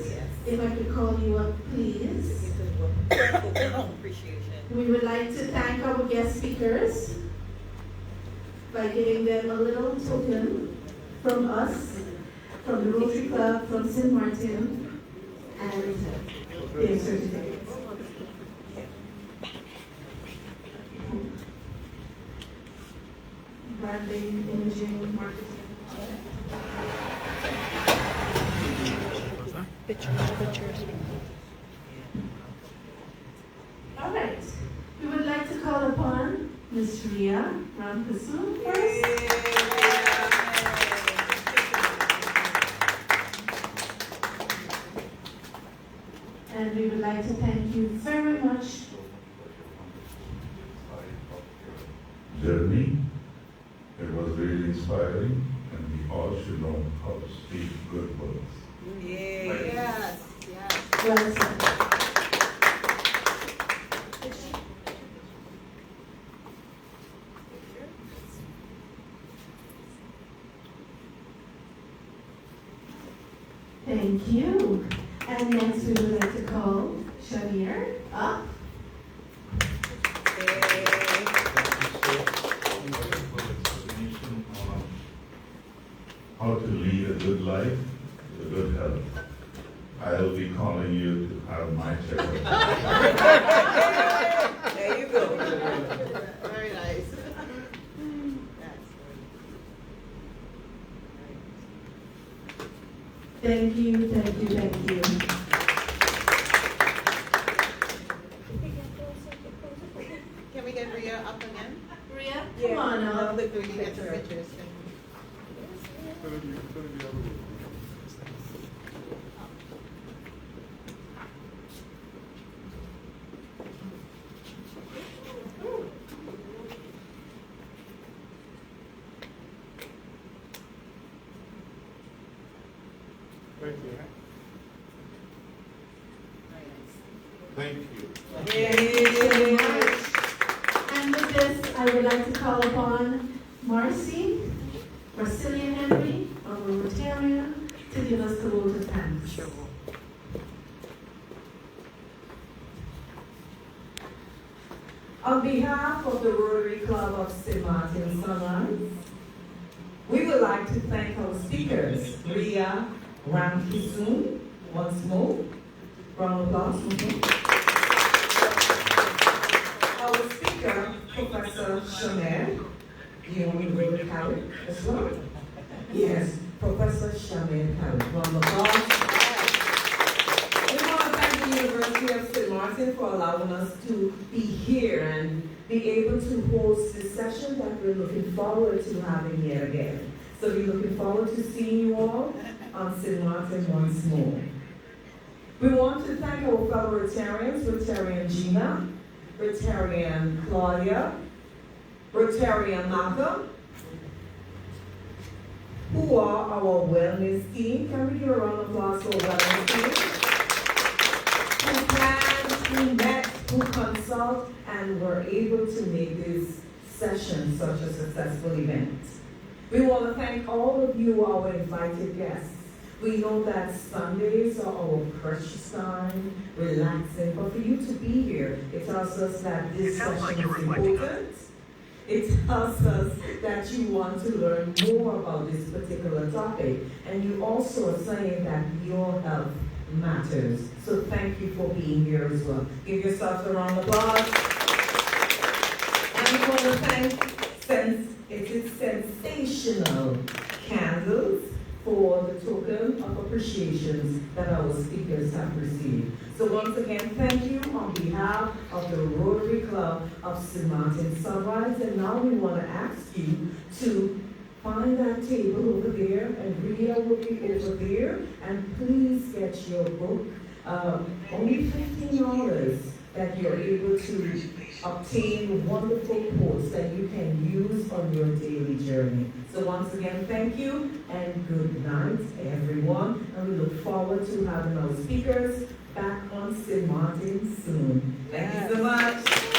if I could call you up, please. We would like to thank our guest speakers by giving them a little token from us, from the Rotary Club, from St. Martin, and their certificates. Branding, imaging, marketing. Pictures. All right. We would like to call upon Ms. Rea Ramkissoon first. And we would like to thank you very much. Journey. It was really inspiring, and we all should know how to speak good words. Yes. Well said. Thank you. And next we would like to call Shamir up. to lead a good life, a good health, I'll be calling you to have my checkup. There you go. Very nice. Thank you, thank you, thank you. Can we get Rea up again? Rea, Yeah, come on now up. the We can get the pictures. Thank you. Thank you. Thank you so much. And with this, I would like to call upon Marcy Henry, our Rotarian, to give us the vote of thanks. On behalf of the Rotary Club of St.Martin, Sunrise, we would like to thank our speakers, Rea Ramkissoon, once more. Round of applause. Our speaker, Professor Shamir. Do you want me to read the Cawich as well? Yes, Professor Shamir Cawich. Round of applause. We want to thank the University of St. Martin for allowing us to be here and be able to host this session that we're looking forward to having yet again. So we're looking forward to seeing you all on St. Martin once more. We want to thank our fellow Rotarians, Rotarian Gina, Rotarian Claudia, Rotarian Malcolm, who are our wellness team. Can we give a round of applause for our wellness team? Who planned, who met, who consult, and were able to make this session such a successful event. We want to thank all of you, our invited guests. We know that Sundays are our precious time, relaxing, but for you to be here, it tells us that this session is important. It tells us that you want to learn more about this particular topic, and you also are saying that your health matters. So thank you for being here as well. Give yourself a round of applause. And we want to thank sensational candles for the token of appreciation that our speakers have received. So once again, thank you on behalf of the Rotary Club of St. Martin Sunrise. And now we want to ask you to find that table over there, and Rea will be over there. And please get your book. Only $15 that you're able to obtain wonderful quotes that you can use on your daily journey. So once again, thank you and good night, everyone. And we look forward to having our speakers back on St. Martin soon. Thank you so much.